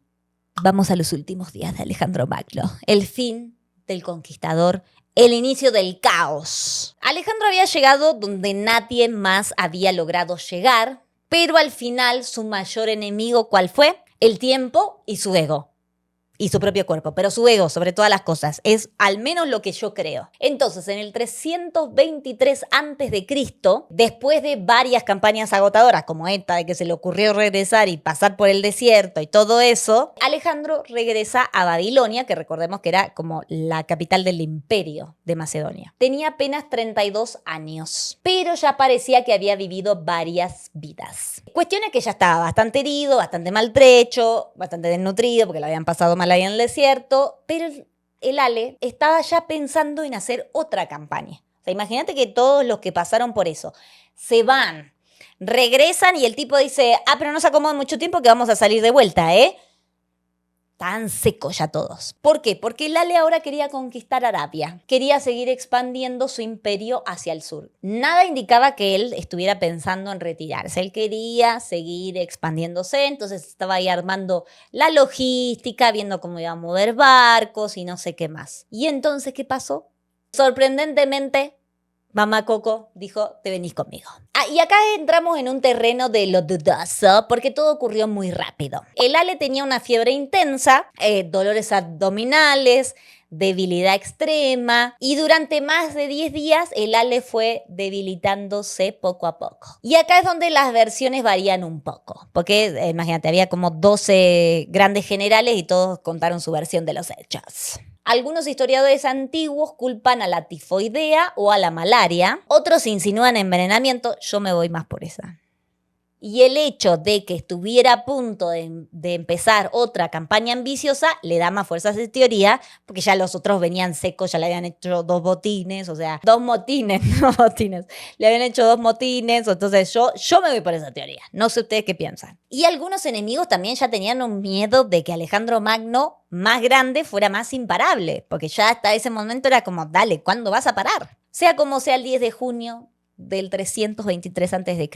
vamos a los últimos días de Alejandro Magno. El fin del conquistador, el inicio del caos. Alejandro había llegado donde nadie más había logrado llegar, pero al final su mayor enemigo, ¿cuál fue? El tiempo y su ego. Y su propio cuerpo, pero su ego sobre todas las cosas. Es al menos lo que yo creo. Entonces, en el 323 a.C., después de varias campañas agotadoras, como esta de que se le ocurrió regresar y pasar por el desierto y todo eso, Alejandro regresa a Babilonia, que recordemos que era como la capital del imperio de Macedonia. Tenía apenas 32 años, pero ya parecía que había vivido varias vidas. Cuestión es que ya estaba bastante herido, bastante maltrecho, bastante desnutrido, porque lo habían pasado mal ahí en el desierto, pero el Ale estaba ya pensando en hacer otra campaña. O sea, imagínate que todos los que pasaron por eso se van, regresan y el tipo dice, pero no se acomodan mucho tiempo que vamos a salir de vuelta, ¿eh? Tan secos ya todos. ¿Por qué? Porque el Ale ahora quería conquistar Arabia. Quería seguir expandiendo su imperio hacia el sur. Nada indicaba que él estuviera pensando en retirarse. Él quería seguir expandiéndose, entonces estaba ahí armando la logística, viendo cómo iba a mover barcos y no sé qué más. ¿Y entonces qué pasó? Sorprendentemente, Mamá Coco dijo, te venís conmigo. Y acá entramos en un terreno de lo dudoso, porque todo ocurrió muy rápido. El Ale tenía una fiebre intensa, dolores abdominales, debilidad extrema, y durante más de 10 días el Ale fue debilitándose poco a poco. Y acá es donde las versiones varían un poco, porque imagínate, había como 12 grandes generales y todos contaron su versión de los hechos. Algunos historiadores antiguos culpan a la tifoidea o a la malaria. Otros insinúan envenenamiento. Yo me voy más por esa. Y el hecho de que estuviera a punto de empezar otra campaña ambiciosa le da más fuerza a esa teoría, porque ya los otros venían secos, ya le habían hecho 2 botines, o sea, 2 motines, no botines. Le habían hecho 2 motines, entonces yo me voy por esa teoría. No sé ustedes qué piensan. Y algunos enemigos también ya tenían un miedo de que Alejandro Magno, más grande, fuera más imparable, porque ya hasta ese momento era como, dale, ¿cuándo vas a parar? Sea como sea, el 10 de junio del 323 a.C.,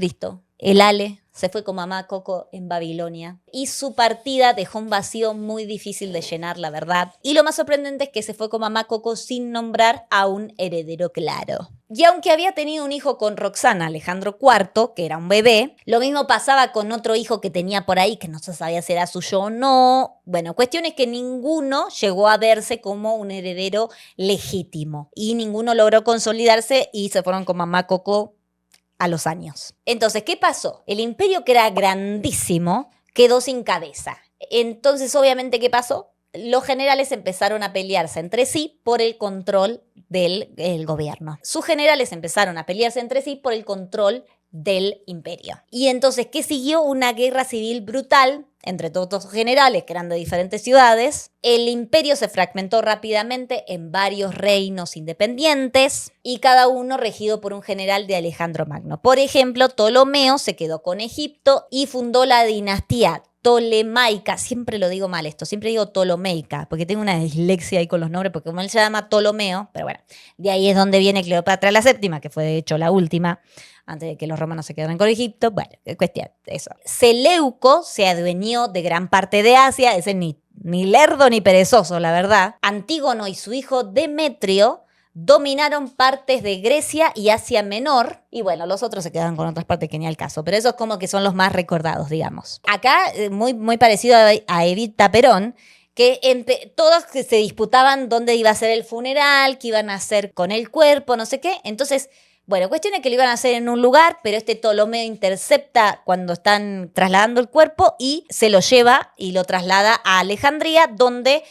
el Ale se fue con mamá Coco en Babilonia y su partida dejó un vacío muy difícil de llenar, la verdad. Y lo más sorprendente es que se fue con mamá Coco sin nombrar a un heredero claro. Y aunque había tenido un hijo con Roxana, Alejandro IV, que era un bebé, lo mismo pasaba con otro hijo que tenía por ahí, que no se sabía si era suyo o no. Bueno, cuestión es que ninguno llegó a verse como un heredero legítimo y ninguno logró consolidarse y se fueron con mamá Coco a los años. Entonces, ¿qué pasó? El imperio, que era grandísimo, quedó sin cabeza. Entonces, obviamente, ¿qué pasó? Los generales empezaron a pelearse entre sí por el control del gobierno. Sus generales empezaron a pelearse entre sí por el control del imperio. Y entonces, ¿qué siguió? Una guerra civil brutal entre todos los generales que eran de diferentes ciudades. El imperio se fragmentó rápidamente en varios reinos independientes y cada uno regido por un general de Alejandro Magno. Por ejemplo, Ptolomeo se quedó con Egipto y fundó la dinastía Tolemaica. Siempre lo digo mal esto, siempre digo Ptolomeica, porque tengo una dislexia ahí con los nombres, porque como él se llama Ptolomeo, pero bueno, de ahí es donde viene Cleopatra la séptima, que fue de hecho la última, antes de que los romanos se quedaran con Egipto. Bueno, cuestión, eso. Seleuco se adueñó de gran parte de Asia, ese ni lerdo ni perezoso, la verdad. Antígono y su hijo Demetrio dominaron partes de Grecia y Asia Menor, y bueno, los otros se quedaron con otras partes que ni al caso, pero esos como que son los más recordados, digamos. Acá, muy parecido a Evita Perón, que todos se disputaban dónde iba a ser el funeral, qué iban a hacer con el cuerpo, no sé qué. Entonces, bueno, cuestión es que lo iban a hacer en un lugar, pero este Ptolomeo intercepta cuando están trasladando el cuerpo y se lo lleva y lo traslada a Alejandría, donde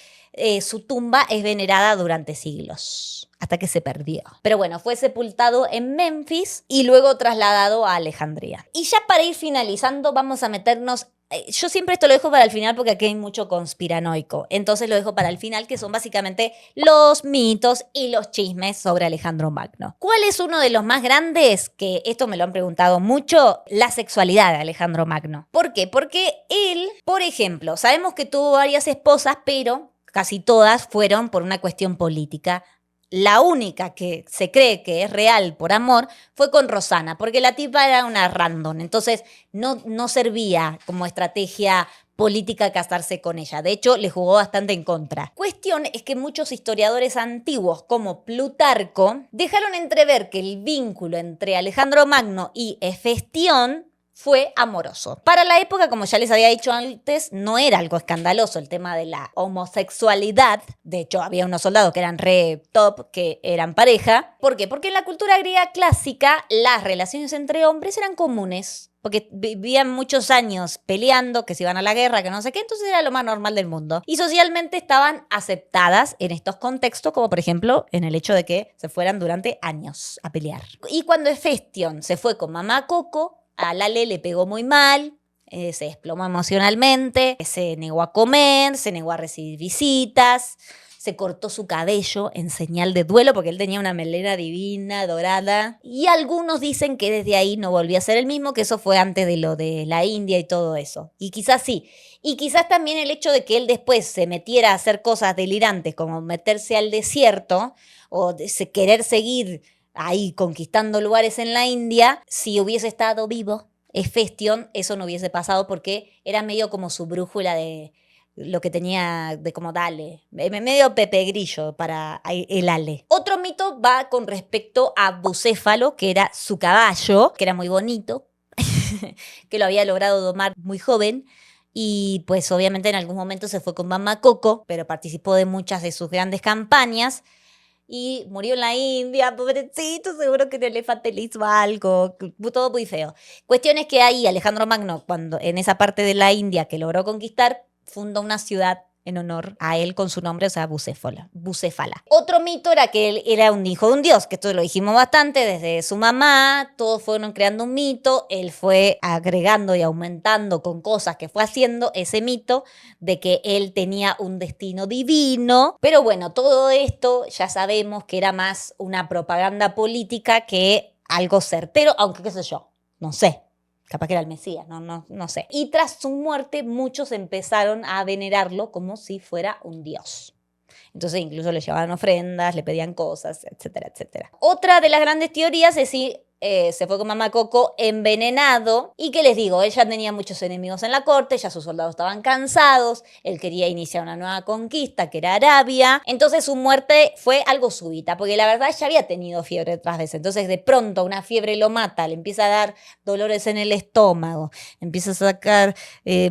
su tumba es venerada durante siglos, hasta que se perdió. Pero bueno, fue sepultado en Memphis y luego trasladado a Alejandría. Y ya para ir finalizando, vamos a meternos. Yo siempre esto lo dejo para el final porque aquí hay mucho conspiranoico. Entonces lo dejo para el final, que son básicamente los mitos y los chismes sobre Alejandro Magno. ¿Cuál es uno de los más grandes? Que esto me lo han preguntado mucho, la sexualidad de Alejandro Magno. ¿Por qué? Porque él, por ejemplo, sabemos que tuvo varias esposas, pero casi todas fueron por una cuestión política. La única que se cree que es real por amor fue con Rosana, porque la tipa era una random, entonces no servía como estrategia política casarse con ella. De hecho, le jugó bastante en contra. Cuestión es que muchos historiadores antiguos, como Plutarco, dejaron entrever que el vínculo entre Alejandro Magno y Hefestión fue amoroso. Para la época, como ya les había dicho antes, no era algo escandaloso el tema de la homosexualidad. De hecho, había unos soldados que eran re top, que eran pareja. ¿Por qué? Porque en la cultura griega clásica las relaciones entre hombres eran comunes. Porque vivían muchos años peleando, que se iban a la guerra, que no sé qué, entonces era lo más normal del mundo. Y socialmente estaban aceptadas en estos contextos, como por ejemplo en el hecho de que se fueran durante años a pelear. Y cuando Hefestión se fue con mamá Coco, a Lale le pegó muy mal, se desplomó emocionalmente, se negó a comer, se negó a recibir visitas, se cortó su cabello en señal de duelo porque él tenía una melena divina, dorada. Y algunos dicen que desde ahí no volvió a ser el mismo, que eso fue antes de lo de la India y todo eso. Y quizás sí. Y quizás también el hecho de que él después se metiera a hacer cosas delirantes como meterse al desierto o querer seguir ahí conquistando lugares en la India, si hubiese estado vivo, Hefestión, eso no hubiese pasado porque era medio como su brújula de lo que tenía de como dale, medio Pepe Grillo para el Ale. Otro mito va con respecto a Bucéfalo, que era su caballo, que era muy bonito, que lo había logrado domar muy joven. Y pues obviamente en algún momento se fue con mamá Coco, pero participó de muchas de sus grandes campañas. Y murió en la India, pobrecito, seguro que el elefante le hizo algo, todo muy feo. Cuestión es que ahí Alejandro Magno, cuando en esa parte de la India que logró conquistar, fundó una ciudad en honor a él con su nombre, o sea, Bucéfala. Otro mito era que él era un hijo de un dios, que esto lo dijimos bastante, desde su mamá, todos fueron creando un mito, él fue agregando y aumentando con cosas que fue haciendo ese mito de que él tenía un destino divino, pero bueno, todo esto ya sabemos que era más una propaganda política que algo certero, aunque qué sé yo, no sé. Capaz que era el Mesías, no sé. Y tras su muerte, muchos empezaron a venerarlo como si fuera un dios. Entonces incluso le llevaban ofrendas, le pedían cosas, etcétera, etcétera. Otra de las grandes teorías es si se fue con Mamá Coco envenenado. Y que les digo, ella tenía muchos enemigos en la corte, ya sus soldados estaban cansados, él quería iniciar una nueva conquista, que era Arabia. Entonces su muerte fue algo súbita, porque la verdad ya había tenido fiebre otras veces. Entonces de pronto una fiebre lo mata, le empieza a dar dolores en el estómago, empieza a sacar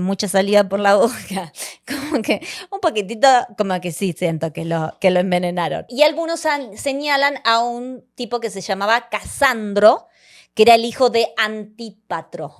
mucha saliva por la boca. Como que un poquitito, como que sí siento que lo envenenaron. Y algunos señalan a un tipo que se llamaba Casandro, que era el hijo de Antípatro.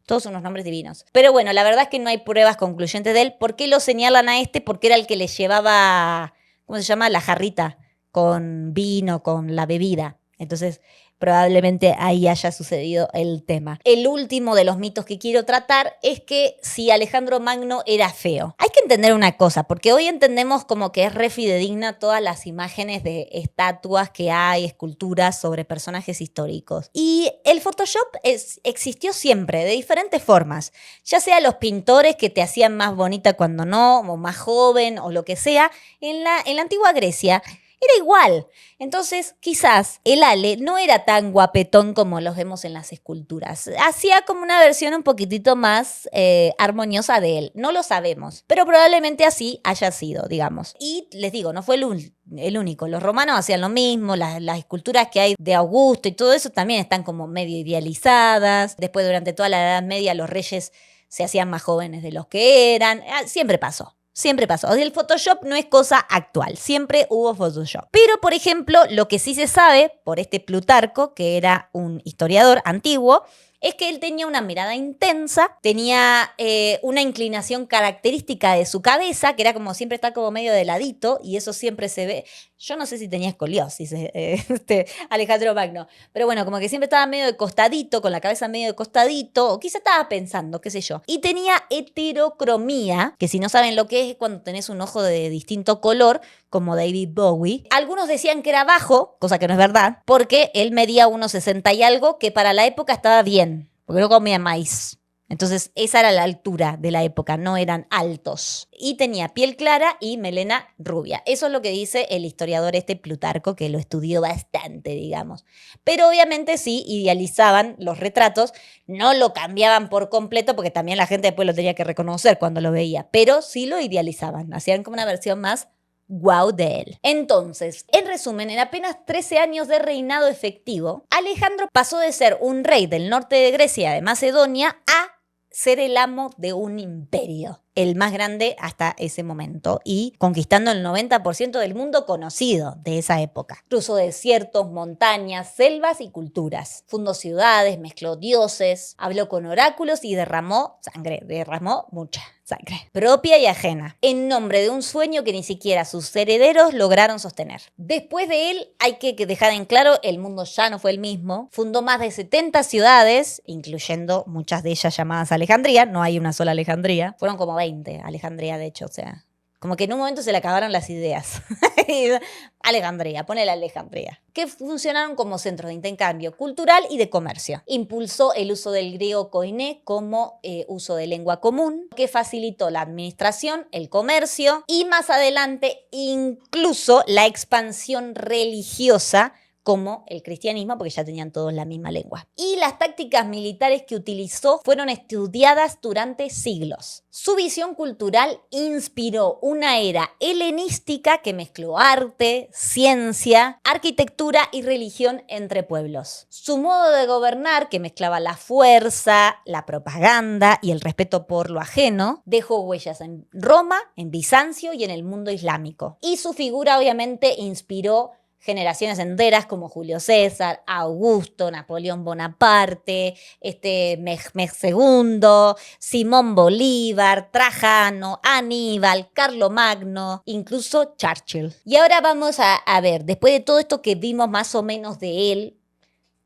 Todos unos nombres divinos. Pero bueno, la verdad es que no hay pruebas concluyentes de él. ¿Por qué lo señalan a este? Porque era el que le llevaba, ¿cómo se llama? La jarrita con vino, con la bebida. Entonces, probablemente ahí haya sucedido el tema. El último de los mitos que quiero tratar es que si Alejandro Magno era feo. Hay que entender una cosa, porque hoy entendemos como que es re fidedigna todas las imágenes de estatuas que hay, esculturas sobre personajes históricos. Y el Photoshop existió siempre, de diferentes formas. Ya sea los pintores que te hacían más bonita cuando no, o más joven, o lo que sea. En la antigua Grecia era igual. Entonces, quizás el Ale no era tan guapetón como los vemos en las esculturas. Hacía como una versión un poquitito más armoniosa de él. No lo sabemos, pero probablemente así haya sido, digamos. Y les digo, no fue el único. Los romanos hacían lo mismo. Las esculturas que hay de Augusto y todo eso también están como medio idealizadas. Después, durante toda la Edad Media, los reyes se hacían más jóvenes de los que eran. Siempre pasó. Siempre pasó. El Photoshop no es cosa actual. Siempre hubo Photoshop. Pero, por ejemplo, lo que sí se sabe por este Plutarco, que era un historiador antiguo, es que él tenía una mirada intensa, tenía una inclinación característica de su cabeza, que era como siempre estar como medio de ladito, y eso siempre se ve. Yo no sé si tenía escoliosis Alejandro Magno, pero bueno, como que siempre estaba medio de costadito, con la cabeza medio de costadito, o quizá estaba pensando, qué sé yo. Y tenía heterocromía, que si no saben lo que es cuando tenés un ojo de distinto color, como David Bowie. Algunos decían que era bajo, cosa que no es verdad, porque él medía 1,60 y algo, que para la época estaba bien, porque no comía maíz. Entonces esa era la altura de la época, no eran altos. Y tenía piel clara y melena rubia. Eso es lo que dice el historiador Plutarco, que lo estudió bastante, digamos. Pero obviamente sí idealizaban los retratos, no lo cambiaban por completo, porque también la gente después lo tenía que reconocer cuando lo veía, pero sí lo idealizaban, hacían como una versión más guau de él. Entonces, en resumen, en apenas 13 años de reinado efectivo, Alejandro pasó de ser un rey del norte de Grecia, de Macedonia, a ser el amo de un imperio, el más grande hasta ese momento, y conquistando el 90% del mundo conocido de esa época. Cruzó desiertos, montañas, selvas y culturas. Fundó ciudades, mezcló dioses, habló con oráculos y derramó sangre, derramó mucha sangre, propia y ajena, en nombre de un sueño que ni siquiera sus herederos lograron sostener. Después de él, hay que dejar en claro, el mundo ya no fue el mismo. Fundó más de 70 ciudades, incluyendo muchas de ellas llamadas Alejandría. No hay una sola Alejandría. Fueron como 20 Alejandría, de hecho, o sea, como que en un momento se le acabaron las ideas. Alejandría, ponele Alejandría. Que funcionaron como centros de intercambio cultural y de comercio. Impulsó el uso del griego koiné como uso de lengua común, que facilitó la administración, el comercio y más adelante incluso la expansión religiosa, como el cristianismo, porque ya tenían todos la misma lengua. Y las tácticas militares que utilizó fueron estudiadas durante siglos. Su visión cultural inspiró una era helenística que mezcló arte, ciencia, arquitectura y religión entre pueblos. Su modo de gobernar, que mezclaba la fuerza, la propaganda y el respeto por lo ajeno, dejó huellas en Roma, en Bizancio y en el mundo islámico. Y su figura obviamente inspiró generaciones enteras como Julio César, Augusto, Napoleón Bonaparte, Mehmed II, Simón Bolívar, Trajano, Aníbal, Carlomagno, incluso Churchill. Y ahora vamos a ver, después de todo esto que vimos más o menos de él,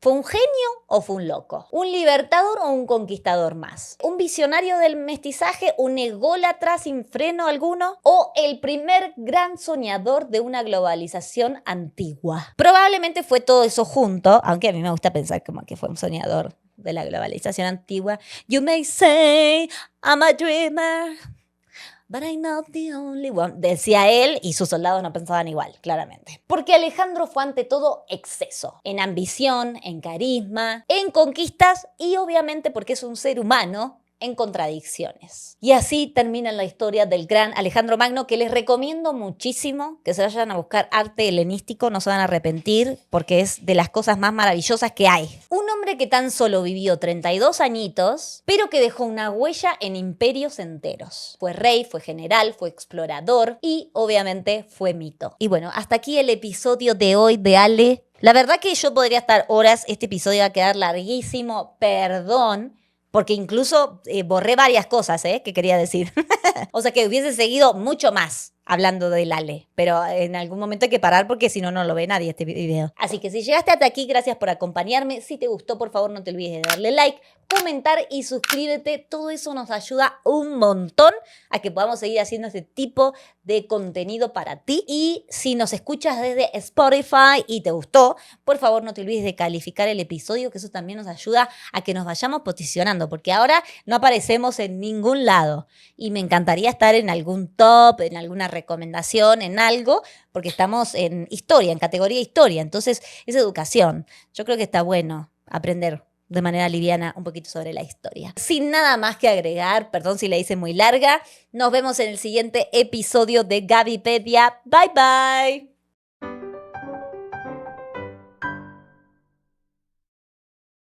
¿fue un genio o fue un loco? ¿Un libertador o un conquistador más? ¿Un visionario del mestizaje? ¿Un ególatra sin freno alguno? ¿O el primer gran soñador de una globalización antigua? Probablemente fue todo eso junto, aunque a mí me gusta pensar como que fue un soñador de la globalización antigua. You may say I'm a dreamer, But I'm not the only one. Decía él y sus soldados no pensaban igual, claramente. Porque Alejandro fue ante todo exceso. En ambición, en carisma, en conquistas y obviamente porque es un ser humano en contradicciones. Y así termina la historia del gran Alejandro Magno, que les recomiendo muchísimo que se vayan a buscar arte helenístico, no se van a arrepentir, porque es de las cosas más maravillosas que hay. Un hombre que tan solo vivió 32 añitos, pero que dejó una huella en imperios enteros. Fue rey, fue general, fue explorador y obviamente fue mito. Y bueno, hasta aquí el episodio de hoy de Ale. La verdad que yo podría estar horas, este episodio va a quedar larguísimo, perdón, porque incluso borré varias cosas que quería decir. O sea que hubiese seguido mucho más hablando del Ale. Pero en algún momento hay que parar porque si no, no lo ve nadie este video. Así que si llegaste hasta aquí, gracias por acompañarme. Si te gustó, por favor, no te olvides de darle like, comentar y suscríbete. Todo eso nos ayuda un montón a que podamos seguir haciendo este tipo de contenido para ti. Y si nos escuchas desde Spotify y te gustó, por favor, no te olvides de calificar el episodio, que eso también nos ayuda a que nos vayamos posicionando, porque ahora no aparecemos en ningún lado. Y me encantaría estar en algún top, en alguna recomendación, en algo, porque estamos en historia, en categoría historia. Entonces, es educación. Yo creo que está bueno aprender de manera liviana un poquito sobre la historia. Sin nada más que agregar, perdón si la hice muy larga, nos vemos en el siguiente episodio de Gabipedia. Bye bye.